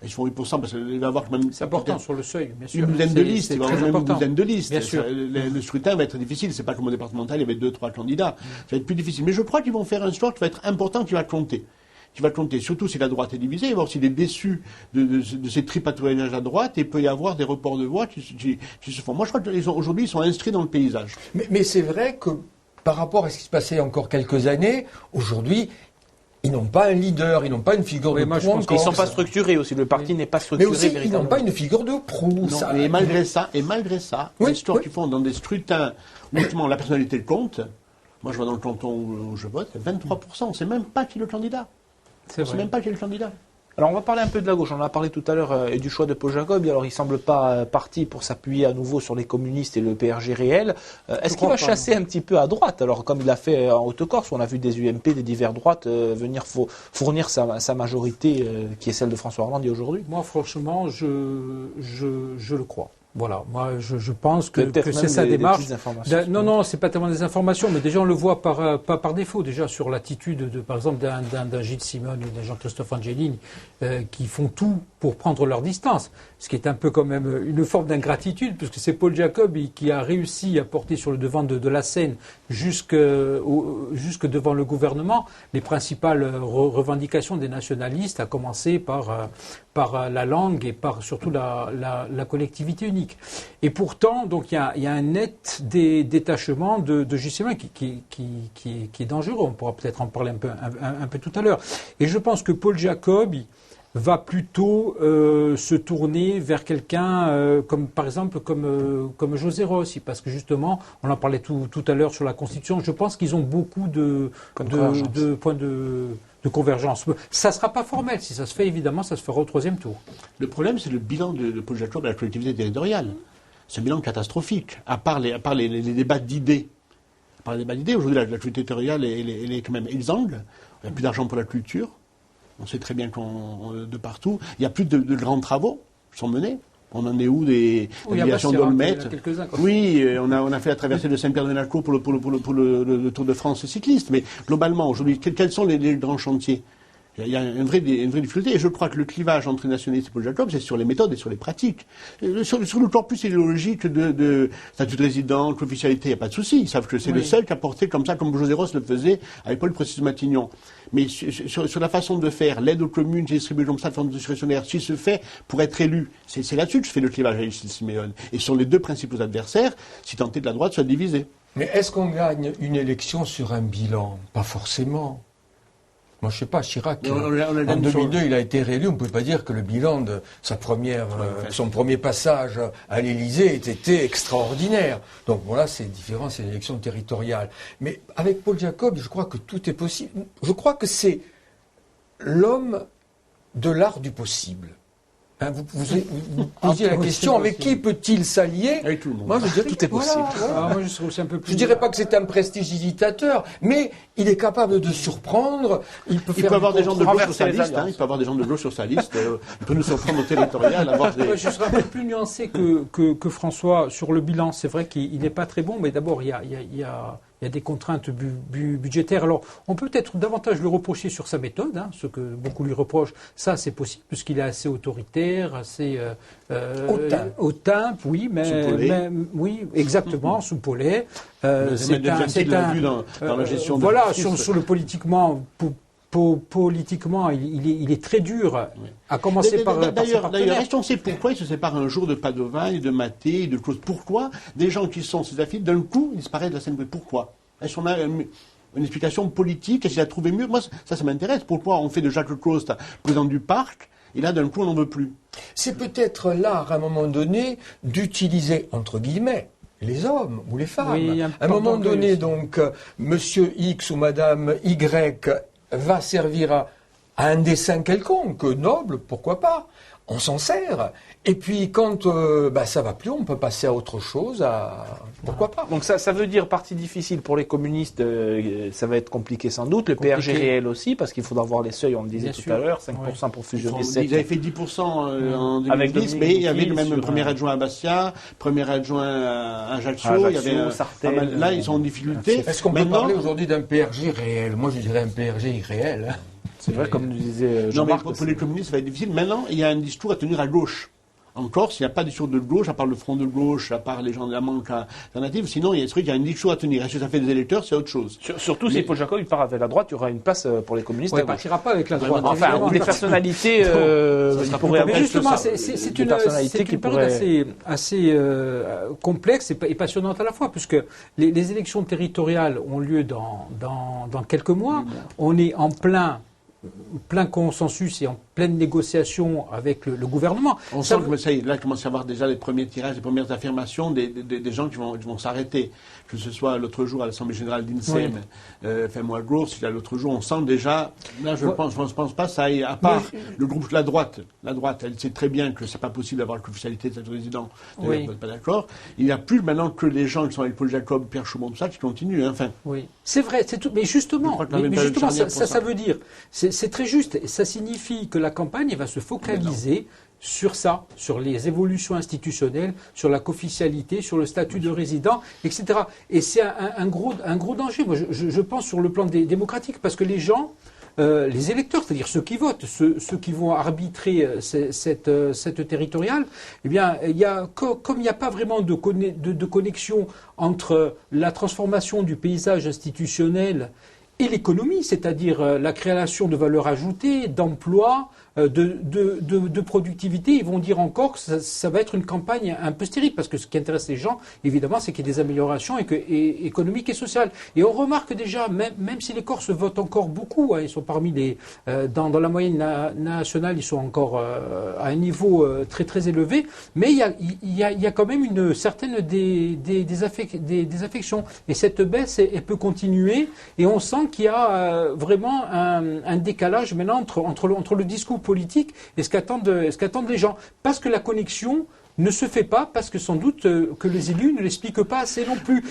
Ils font 8% parce qu'il va y avoir même. C'est important sur le seuil, bien sûr. Une douzaine de listes. Il va y avoir même une douzaine de listes. Bien sûr. Le scrutin va être difficile. C'est pas comme au départemental, il y avait 2-3 candidats. Ça va être plus difficile. Mais je crois qu'ils vont faire un score qui va être important, qui va compter. Qui va compter. Surtout si la droite est divisée. Il va y avoir aussi des déçus de ces tripatouillages à droite. Et il peut y avoir des reports de voix qui se font. Moi, je crois qu'aujourd'hui, ils sont inscrits dans le paysage. Mais c'est vrai que par rapport à ce qui se passait encore quelques années, aujourd'hui, ils n'ont pas un leader, ils n'ont pas une figure de proue. Ils ne sont pas structurés aussi. Le parti n'est pas structuré. Mais aussi, ils n'ont pas une figure de proue. Et malgré ça, les histoires qu'ils font dans des scrutins où justement la personnalité compte. Moi, je vois dans le canton où je vote, 23%. On ne sait même pas qui est le candidat. On ne sait même pas qui est le candidat. Alors on va parler un peu de la gauche, on en a parlé tout à l'heure et du choix de Paul Jacob. Alors il ne semble pas parti pour s'appuyer à nouveau sur les communistes et le PRG réel. Est-ce qu'il va chasser un petit peu à droite? Alors comme il l'a fait en Haute-Corse, où on a vu des UMP, des divers droites venir fournir sa majorité qui est celle de François Hollande aujourd'hui? Moi franchement, je le crois. Voilà, moi je pense que c'est sa démarche. Non, c'est pas tellement des informations, mais déjà on le voit par défaut, déjà sur l'attitude par exemple d'un Gilles Simon ou d'un Jean-Christophe Angelini qui font tout pour prendre leur distance, ce qui est un peu quand même une forme d'ingratitude, puisque c'est Paul Jacob qui a réussi à porter sur le devant de la scène jusque devant le gouvernement les principales revendications des nationalistes, à commencer par par la langue et par surtout la collectivité unique. Et pourtant, donc il y a un net détachement de Juscelin qui est dangereux. On pourra peut-être en parler un peu tout à l'heure. Et je pense que Paul Jacob va plutôt se tourner vers quelqu'un comme par exemple comme José Rossi, parce que justement, on en parlait tout à l'heure sur la Constitution. Je pense qu'ils ont beaucoup de points de convergence. Ça ne sera pas formel. Si ça se fait, évidemment, ça se fera au troisième tour. Le problème, c'est le bilan de Paul Jacob à la collectivité territoriale. C'est un bilan catastrophique. À part les débats d'idées. Aujourd'hui, la collectivité territoriale, elle est quand même exsangue. Il n'y a plus d'argent pour la culture. On sait très bien de partout. Il n'y a plus de grands travaux qui sont menés. On en est où des déviations d'Olmet? Oui, on a fait la traversée de Saint-Pierre-de-Naco pour le Tour de France cycliste. Mais globalement, aujourd'hui, quels sont les grands chantiers? Il y a une vraie difficulté. Et je crois que le clivage entre nationalistes et Paul Jacob, c'est sur les méthodes et sur les pratiques. Sur le corpus idéologique de statut de résident, l'officialité, il n'y a pas de souci. Ils savent que c'est le seul qui a porté comme ça, comme José Ross le faisait avec Paul Procès-Matignon. Mais sur la façon de faire, l'aide aux communes qui est distribuée comme ça de forme discrétionnaire, s'il se fait pour être élu, c'est là-dessus que je fais le clivage avec Gilles Siméon. Et sur les deux principaux adversaires, si tant est de la droite soit divisée. Mais est-ce qu'on gagne une élection sur un bilan? Pas forcément. Moi, je ne sais pas, Chirac, en 2002, il a été réélu. On ne peut pas dire que le bilan de son premier passage à l'Élysée était extraordinaire. Donc voilà, c'est différent, c'est l'élection territoriale. Mais avec Paul Jacob, je crois que tout est possible. Je crois que c'est l'homme de l'art du possible. Hein, vous posiez la question, avec qui peut-il s'allier? Avec tout le monde. Moi, je dirais tout est possible. Moi, je serais aussi un peu plus... Je dirais pas que c'est un prestidigitateur, mais il est capable de surprendre. Il peut avoir des gens de gauche sur sa liste. Il peut avoir des gens de gauche sur sa liste. Il peut nous surprendre au territorial. Je serais un peu plus nuancé que François sur le bilan. C'est vrai qu'il n'est pas très bon, mais d'abord, il y a des contraintes budgétaires. Alors, on peut peut-être davantage le reprocher sur sa méthode, ce que beaucoup lui reprochent. Ça, c'est possible, puisqu'il est assez autoritaire, assez hautain, oui, mais oui, exactement, soupolé. C'est un vu dans la gestion de voilà, sur le politiquement. Politiquement, il est très dur, à commencer par ses partenaires. D'ailleurs, est-ce qu'on sait pourquoi il se sépare un jour de Padovan et de Maté et de Claude? Pourquoi des gens qui sont ses affiliés, d'un coup, disparaissent de la scène? Pourquoi? Est-ce qu'on a une explication politique? Est-ce qu'il a trouvé mieux? Moi, ça m'intéresse. Pourquoi on fait de Jacques Claude président du parc et là, d'un coup, on n'en veut plus? C'est peut-être l'art, à un moment donné, d'utiliser, entre guillemets, les hommes ou les femmes. Oui, à un moment donné, donc, Monsieur X ou Madame Y va servir à un dessein quelconque, noble, pourquoi pas, on s'en sert. Et puis quand ça va plus, on peut passer à autre chose, pourquoi pas. Donc ça veut dire partie difficile pour les communistes, ça va être compliqué sans doute, le PRG réel aussi, parce qu'il faudra voir les seuils, on le disait tout à l'heure, 5% pour fusionner 7. Ils avaient fait 10% en 2010, mais il y avait le même premier adjoint à Bastia, premier adjoint à Ajaccio, il y avait Sartel, là ils sont en difficulté. Est-ce qu'on peut parler aujourd'hui d'un PRG réel? Moi je dirais un PRG irréel. C'est vrai, comme nous disait Jean-Marc. Pour les communistes, ça va être difficile. Maintenant, il y a un discours à tenir à gauche. En Corse, il n'y a pas de discours de gauche, à part le Front de gauche, à part les gens de la manque alternative. Sinon, il y a un discours à tenir. Est-ce que ça fait des électeurs? C'est autre chose. Surtout si Paul Jacob part avec la droite, il y aura une place pour les communistes. Il ne partira pas avec la droite. Enfin, des personnalités qui pourraient avoir. Mais justement, c'est une période assez complexe et passionnante à la fois, puisque les élections territoriales ont lieu dans quelques mois. On est en plein consensus et en pleine négociation avec le gouvernement. On sent que ça y est, là, il commence à y avoir déjà les premiers tirages, les premières affirmations des gens qui vont s'arrêter. Que ce soit l'autre jour à l'Assemblée Générale d'INSEM, moi Gours, l'autre jour, on sent déjà, là je pense pas ça aille, à part le groupe, la droite, elle sait très bien que c'est pas possible d'avoir l'officialité de cette résident, d'ailleurs, vous n'êtes pas d'accord. Il n'y a plus maintenant que les gens qui sont avec Paul Jacob, Pierre Chaumont, tout ça, qui continuent, enfin. Oui, c'est vrai, c'est tout, mais justement ça veut dire, c'est très juste, ça signifie que la campagne va se focaliser sur ça, sur les évolutions institutionnelles, sur la co-officialité, sur le statut de résident, etc. Et c'est un gros danger, moi, je pense, sur le plan démocratique, parce que les gens, les électeurs, c'est-à-dire ceux qui votent, ceux qui vont arbitrer cette territoriale, eh bien, comme il n'y a pas vraiment de connexion entre la transformation du paysage institutionnel et l'économie, c'est-à-dire la création de valeur ajoutée, d'emplois, de productivité, ils vont dire encore que ça va être une campagne un peu stérile, parce que ce qui intéresse les gens, évidemment, c'est qu'il y ait des améliorations économiques et sociales. Et on remarque déjà, même si les Corses votent encore beaucoup, hein, ils sont parmi les dans la moyenne nationale, ils sont encore à un niveau très très élevé, mais il y a quand même une certaine des affections. Et cette baisse, elle peut continuer, et on sent qu'il y a vraiment un décalage maintenant entre le discours politique et ce qu'attendent les gens. Parce que la connexion ne se fait pas, parce que sans doute que les élus ne l'expliquent pas assez non plus.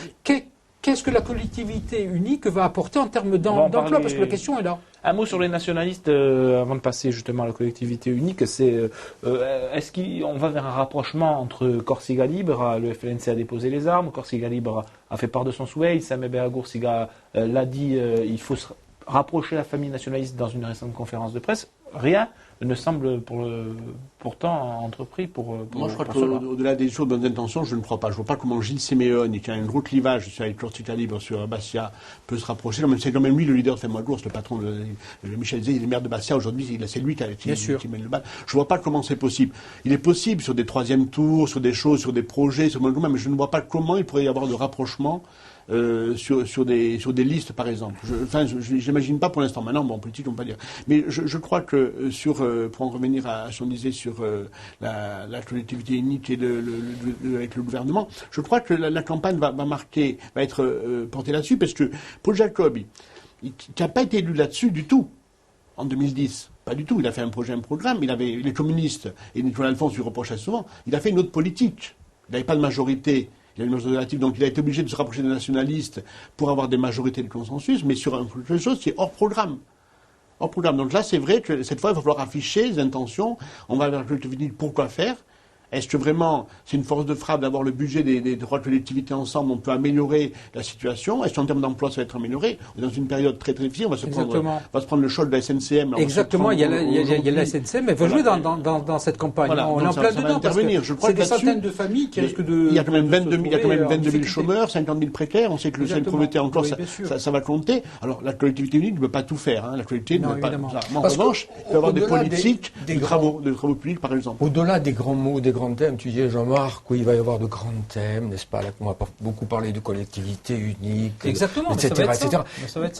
Qu'est-ce que la collectivité unique va apporter en termes d'emploi? Parce que la question est là. Un mot sur les nationalistes, avant de passer justement à la collectivité unique, c'est est-ce qu'on va vers un rapprochement entre Corsica Libre, le FLNC a déposé les armes, Corsica Libre a fait part de son souhait, Issam Beagoursiga l'a dit, il faut se rapprocher la famille nationaliste dans une récente conférence de presse. Rien ne semble pourtant entrepris pour Moi, je crois qu'au-delà des choses bonnes intentions, je ne crois pas. Je ne vois pas comment Gilles Siméone, qui a un gros clivage avec Corsica Libre sur Bastia, peut se rapprocher. C'est quand même lui le leader de Fais-moi-Gours, le patron de Michel Zé, il est maire de Bastia aujourd'hui, c'est lui qui mène le bal. Je ne vois pas comment c'est possible. Il est possible sur des troisième tours, sur des choses, sur des projets, mais je ne vois pas comment il pourrait y avoir de rapprochement. Sur des listes, par exemple. Je n'imagine pas pour l'instant. Maintenant, en politique, on ne peut pas dire. Mais je crois que pour en revenir à ce qu'on disait sur la collectivité unique et avec le gouvernement, je crois que la campagne va être portée là-dessus, parce que Paul Jacob, il n'a pas été élu là-dessus du tout en 2010. Pas du tout. Il a fait un programme. Il avait les communistes, et Nicolas Alphonse lui reprochait souvent. Il a fait une autre politique. Il n'avait pas de majorité. Il a une majorité relative, donc il a été obligé de se rapprocher des nationalistes pour avoir des majorités de consensus, mais sur quelque chose qui est hors programme. Hors programme. Donc là, c'est vrai que cette fois, il va falloir afficher les intentions. On va vers le collectivité. Pourquoi faire? Est-ce que vraiment, c'est une force de frappe d'avoir le budget des trois collectivités ensemble, on peut améliorer la situation? Est-ce qu'en termes d'emploi, ça va être amélioré? On est dans une période très très difficile, on va se prendre le choc de la SNCM. Exactement, il y a la SNCM, elle va jouer dans cette campagne. Voilà, on est en plein dedans, parce que c'est des centaines de familles qui risquent de... Il y a quand même 22 000 chômeurs, 50 000 précaires, on sait que le pauvreté encore, ça va compter. Alors, la collectivité unique ne peut pas tout faire, hein. La collectivité ne peut pas... En revanche, il peut y avoir des politiques, des travaux publics, par exemple. Au-delà des grands mots, des grands thèmes, tu disais, Jean-Marc, oui, il va y avoir de grands thèmes, n'est-ce pas? Là, on va beaucoup parler de collectivité unique, exactement, etc., etc.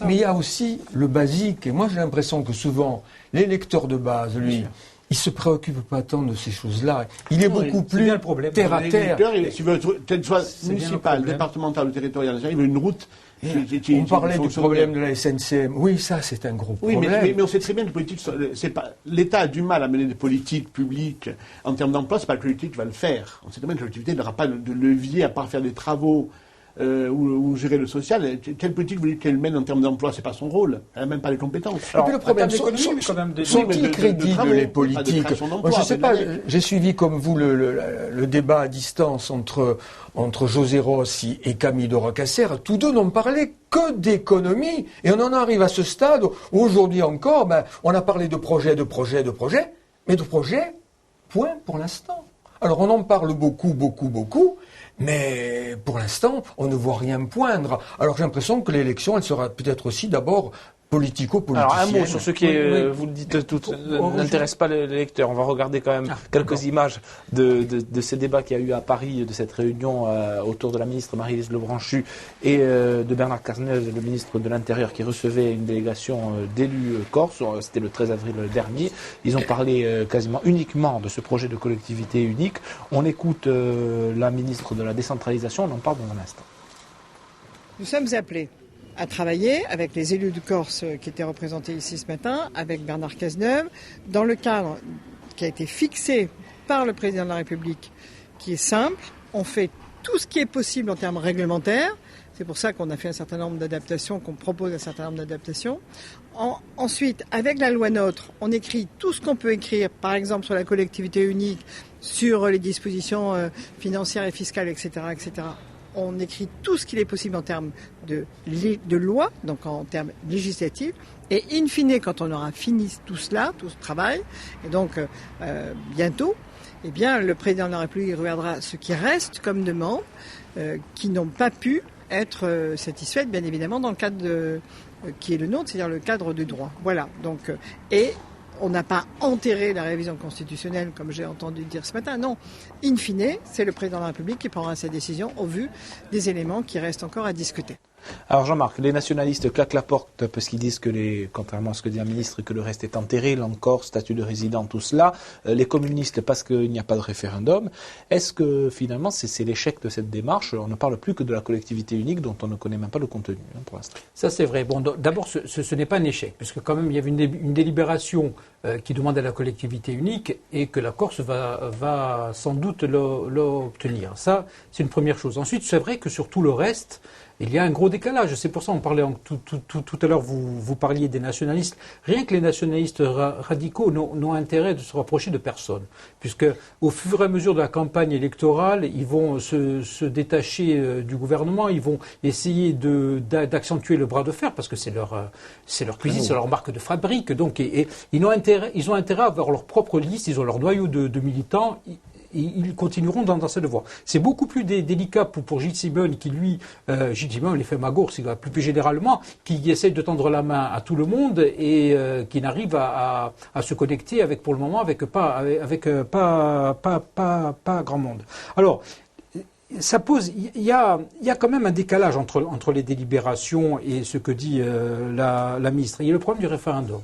Mais il y a aussi le basique, et moi j'ai l'impression que souvent, l'électeur de base, lui, il se préoccupe pas tant de ces choses-là. Il est beaucoup plus terre à terre. S'il veut, qu'elle soit municipale, départementale ou territoriale, il veut une route. On parlait du problème de la SNCM. Oui, ça, c'est un gros problème. Oui, mais on sait très bien que l'État a du mal à mener des politiques publiques en termes d'emploi. C'est pas la collectivité qui va le faire. On sait très bien que la collectivité n'aura pas de levier à part faire des travaux ou gérer le social. Quelle politique voulez qu'elle mène en termes d'emploi? C'est pas son rôle. Elle n'a même pas les compétences. Et puis le problème, sont-ils crédibles, les politiques? Moi, je sais pas, j'ai suivi comme vous le débat à distance entre José Rossi et Camille Doracasser. Tous deux n'ont parlé que d'économie. Et on en arrive à ce stade où aujourd'hui encore, on a parlé de projets, mais de projets, point pour l'instant. Alors on en parle beaucoup, mais pour l'instant, on ne voit rien poindre. Alors j'ai l'impression que l'élection, elle sera peut-être aussi d'abord politico-politicienne. Alors un mot sur ce qui est, vous le dites tout, n'intéresse pas les lecteurs. On va regarder quand même quelques images de ces débats qu'il y a eu à Paris, de cette réunion autour de la ministre Marie-Lise Lebranchu et de Bernard Cazeneuve, le ministre de l'Intérieur, qui recevait une délégation d'élus corses. C'était le 13 avril dernier. Ils ont parlé quasiment uniquement de ce projet de collectivité unique. On écoute la ministre de la décentralisation, on en parle dans un instant. Nous sommes appelés à travailler avec les élus de Corse qui étaient représentés ici ce matin, avec Bernard Cazeneuve, dans le cadre qui a été fixé par le président de la République, qui est simple. On fait tout ce qui est possible en termes réglementaires. C'est pour ça qu'on a fait un certain nombre d'adaptations, qu'on propose un certain nombre d'adaptations. Ensuite, avec la loi NOTRe, on écrit tout ce qu'on peut écrire, par exemple sur la collectivité unique, sur les dispositions financières et fiscales, etc., etc. On écrit tout ce qu'il est possible en termes de loi, donc en termes législatifs. Et in fine, quand on aura fini tout cela, tout ce travail, et donc bientôt, eh bien, le président de la République regardera ce qui reste comme demande, qui n'ont pas pu être satisfaites, bien évidemment, dans le cadre qui est le nôtre, c'est-à-dire le cadre de droit. Voilà. Donc, et on n'a pas enterré la révision constitutionnelle, comme j'ai entendu dire ce matin. Non, in fine, c'est le président de la République qui prendra sa décision au vu des éléments qui restent encore à discuter. Alors Jean-Marc, les nationalistes claquent la porte parce qu'ils disent que, contrairement à ce que dit un ministre, que le reste est enterré, l'encore, statut de résident, tout cela. Les communistes parce qu'il n'y a pas de référendum. Est-ce que finalement c'est l'échec de cette démarche? On ne parle plus que de la collectivité unique dont on ne connaît même pas le contenu pour l'instant. Ça c'est vrai. Bon, d'abord ce n'est pas un échec, puisque quand même il y avait une délibération qui demandait la collectivité unique et que la Corse va sans doute l'obtenir. Ça c'est une première chose. Ensuite c'est vrai que sur tout le reste, il y a un gros décalage. C'est pour ça qu'on parlait tout à l'heure, vous parliez des nationalistes. Rien que les nationalistes radicaux n'ont intérêt de se rapprocher de personne, puisque au fur et à mesure de la campagne électorale, ils vont se détacher du gouvernement, ils vont essayer d'accentuer le bras de fer, parce que c'est leur cuisine, c'est leur marque de fabrique. Donc, et ils ont intérêt à avoir leur propre liste, ils ont leur noyau de militants. Ils continueront dans cette voie. C'est beaucoup plus délicat pour Gilles Simon, qui lui, Gilles Simon, il est fait magours, plus généralement, qui essaye de tendre la main à tout le monde et qui n'arrive à se connecter pour le moment avec pas grand monde. Alors, ça pose, il y a quand même un décalage entre les délibérations et ce que dit la ministre. Il y a le problème du référendum.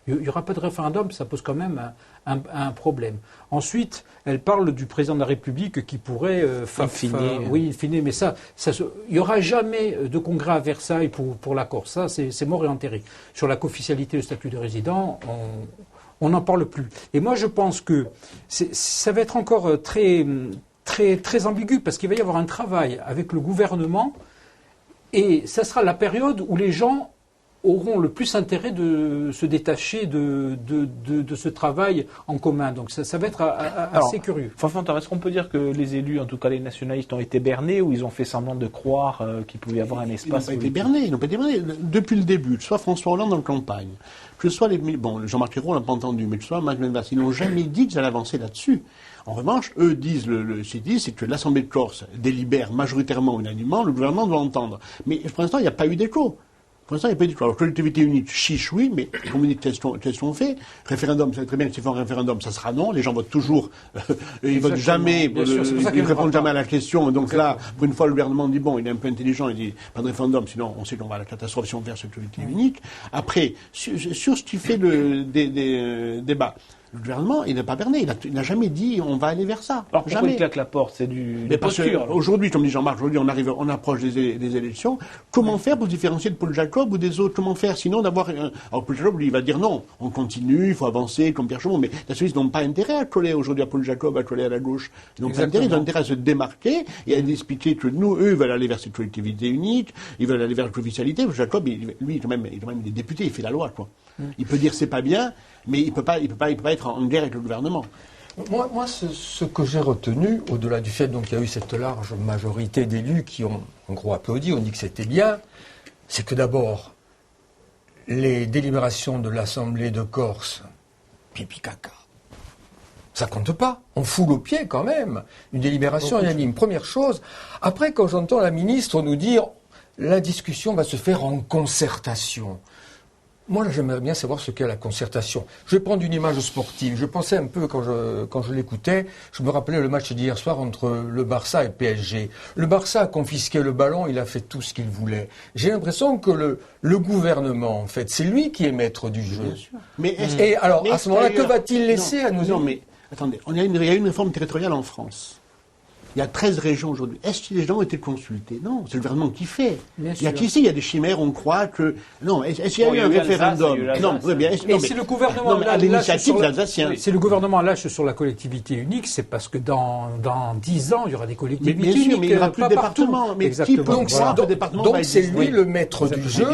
Il n'y aura pas de référendum, ça pose quand même un problème. Ensuite, elle parle du président de la République qui pourrait in fine, mais il n'y aura jamais de congrès à Versailles pour la Corse. Ça, c'est mort et enterré. Sur la co-officialité, le statut de résident, on n'en parle plus. Et moi, je pense que ça va être encore très, très, très ambigu, parce qu'il va y avoir un travail avec le gouvernement, et ça sera la période où les gens auront le plus intérêt de se détacher de ce travail en commun. Donc ça va être assez curieux. Fanfan, est-ce qu'on peut dire que les élus, en tout cas les nationalistes, ont été bernés ou ils ont fait semblant de croire qu'il pouvait y avoir un espace? Ils n'ont pas été bernés. Depuis le début, que ce soit François Hollande en campagne, que ce soit Jean-Marc Ayrault, on l'a pas entendu, mais que ce soit Marc Menvas, ils n'ont jamais dit qu'ils allaient avancer là-dessus. En revanche, eux disent, c'est que l'Assemblée de Corse délibère majoritairement, unanimement, le gouvernement doit entendre. Mais pour l'instant, il n'y a pas eu d'écho. Pour l'instant, il n'y a pas eu d'écho. Alors, collectivité unique, chiche, oui, mais comme vous dites, qu'est-ce qu'on fait? Référendum, vous savez très bien que s'ils font un référendum, ça sera non. Les gens votent toujours, ils votent jamais, ils ne répondent jamais à la question. Donc là, pour une fois, le gouvernement dit, bon, il est un peu intelligent, il dit, pas de référendum, sinon on sait qu'on va à la catastrophe si on verse cette collectivité unique. Après, sur ce qui fait des débats, le gouvernement, il n'a pas berné, il n'a jamais dit on va aller vers ça. Alors pourquoi il claque la porte? C'est du posture. Aujourd'hui, comme dit Jean-Marc, on approche des élections. Comment faire pour se différencier de Paul Jacob ou des autres? Comment faire sinon d'avoir... Alors Paul Jacob, lui, il va dire non, on continue, il faut avancer comme Pierre Chaumont. Mais les nationalistes n'ont pas intérêt à coller aujourd'hui à Paul Jacob, à coller à la gauche. Ils n'ont pas intérêt, ils ont intérêt à se démarquer et à expliquer que eux veulent aller vers cette collectivité unique, ils veulent aller vers l'officialité. Jacob, lui, quand même, il est député, il fait la loi, quoi. Il peut dire c'est pas bien, mais il peut pas être en guerre avec le gouvernement. Moi, ce que j'ai retenu, au-delà du fait qu'il y a eu cette large majorité d'élus qui ont en gros applaudi, on dit que c'était bien, c'est que d'abord, les délibérations de l'Assemblée de Corse, pipi caca, ça compte pas. On foule au pied quand même. Une délibération unanime. Première chose. Après, quand j'entends la ministre nous dire la discussion va se faire en concertation. Moi, là, j'aimerais bien savoir ce qu'est la concertation. Je vais prendre une image sportive. Je pensais un peu, quand je l'écoutais, je me rappelais le match d'hier soir entre le Barça et le PSG. Le Barça a confisqué le ballon, il a fait tout ce qu'il voulait. J'ai l'impression que le gouvernement, en fait, c'est lui qui est maître du jeu. Bien sûr. Mais et alors, à ce moment-là, que va-t-il laisser à nos... Non, mais attendez, il y a une réforme territoriale en France. Il y a 13 régions aujourd'hui. Est-ce que les gens ont été consultés? Non, c'est le gouvernement qui fait. Il y a qu'ici, il y a des chimères, on croit que... Non, est-ce qu'il y a eu un référendum? Non, bien. Et si le gouvernement à l'initiative l'Alsacien. Si le gouvernement lâche sur la collectivité unique, c'est parce que dans 10 ans, il y aura des collectivités uniques. Mais il n'y aura plus de département. Mais qui peut croire que le département va Donc c'est lui le maître du jeu,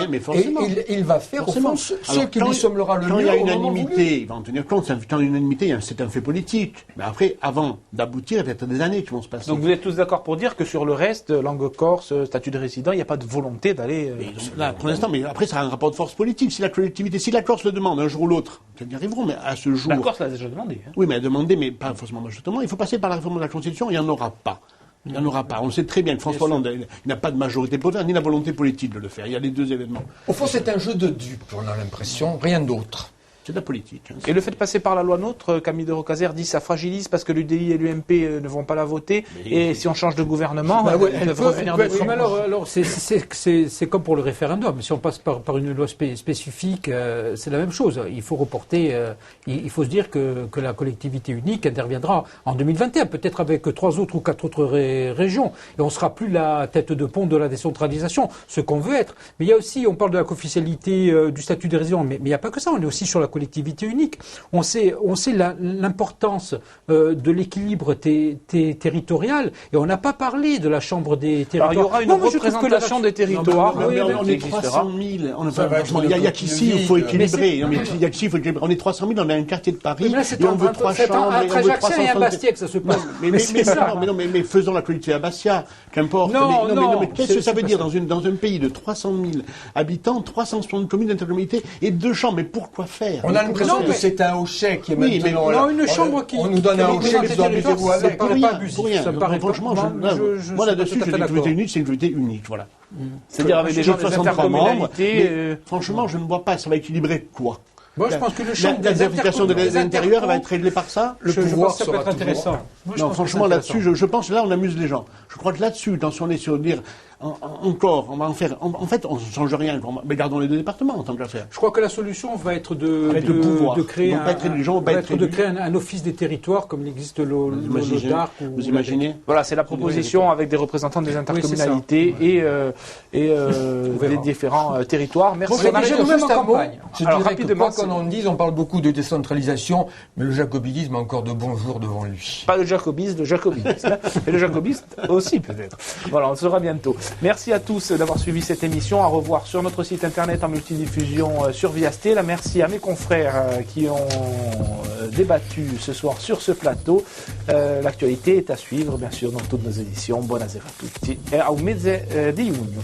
et il va faire, au fond, ce qui lui semblera le mieux. Quand il y a unanimité, il va en tenir compte. Quand il y a unanimité, c'est un fait politique. Mais après, avant d'aboutir, il y a peut-être des années qui vont se passer. Donc vous êtes tous d'accord pour dire que sur le reste, langue corse, statut de résident, il n'y a pas de volonté d'aller... Là, pour l'instant, mais après, ça a un rapport de force politique. Si la collectivité, si la Corse le demande un jour ou l'autre, ils y arriveront, mais à ce jour... La Corse l'a déjà demandé. Oui, mais elle a demandé, mais pas forcément justement. Il faut passer par la réforme de la Constitution, il n'y en aura pas. Il n'y en aura pas. On sait très bien que François Hollande n'a pas de majorité politique, ni la volonté politique de le faire. Il y a les deux événements. Au fond, c'est un jeu de dupes, on a l'impression, rien d'autre. C'est de la politique. Hein. Et le fait de passer par la loi NOTRe, Camille de Rocazère dit ça fragilise parce que l'UDI et l'UMP ne vont pas la voter. Et si on change de gouvernement, ils peuvent revenir dessus. Mais alors c'est comme pour le référendum. Si on passe par une loi spécifique, c'est la même chose. Il faut reporter. Il faut se dire que la collectivité unique interviendra en 2021, peut-être avec 3 autres ou 4 autres régions. Et on ne sera plus la tête de pont de la décentralisation, ce qu'on veut être. Mais il y a aussi, on parle de la co-officialité du statut des résidents, mais il n'y a pas que ça. On est aussi sur la collectivité unique. On sait l'importance de l'équilibre territorial et on n'a pas parlé de la Chambre des territoires. Alors, il y aura une représentation des territoires. On est 300 000. Il y a qu'ici, il faut équilibrer. On est 300 000, on a un quartier de Paris et on veut 3 chambres. Un Trajaxien et un Bastia que ça se passe. Mais faisons la collectivité à Bastia, qu'importe. Mais qu'est-ce que ça veut dire dans un pays de 300 000 habitants, 360 communes d'intercommunalité et 2 chambres? Mais pourquoi faire? On a l'impression que c'est un hochet qui est maintenant. Non, une chambre qui. On nous donne un hochet, mais habitez-vous avec. Ça paraît pas abusif. Ça paraît franchement, moi là-dessus, je dis que l'unité unique, c'est une unité unique, voilà. C'est-à-dire avec des gens de 63 membres. Franchement, je ne vois pas, ça va équilibrer quoi? Moi, je pense que la vérification de l'intérieur va être réglée par ça. Le pouvoir, ça peut être intéressant. Non, franchement, là-dessus, je pense, là, on amuse les gens. Je crois que là-dessus, si on est sur dire, encore, on va en faire, en fait, on ne change rien, mais gardons les 2 départements en tant qu'affaire. Je crois que la solution va être de créer un office des territoires, comme il existe l'ODARC. Vous imaginez? Voilà, c'est la proposition avec des représentants des intercommunalités et des différents territoires. Merci. On arrive nous-mêmes en campagne. Je dirais que quoi qu'on en dise, on parle beaucoup de décentralisation, mais le jacobinisme a encore de bons jours devant lui. Pas le jacobisme, le jacobinisme. Et le jacobiste aussi, peut-être. Voilà, on le saura bientôt. Merci à tous d'avoir suivi cette émission. À revoir sur notre site internet en multidiffusion sur Viasté. Là, merci à mes confrères qui ont débattu ce soir sur ce plateau. L'actualité est à suivre, bien sûr, dans toutes nos éditions. Buonasera a tutti. E au mese di giugno.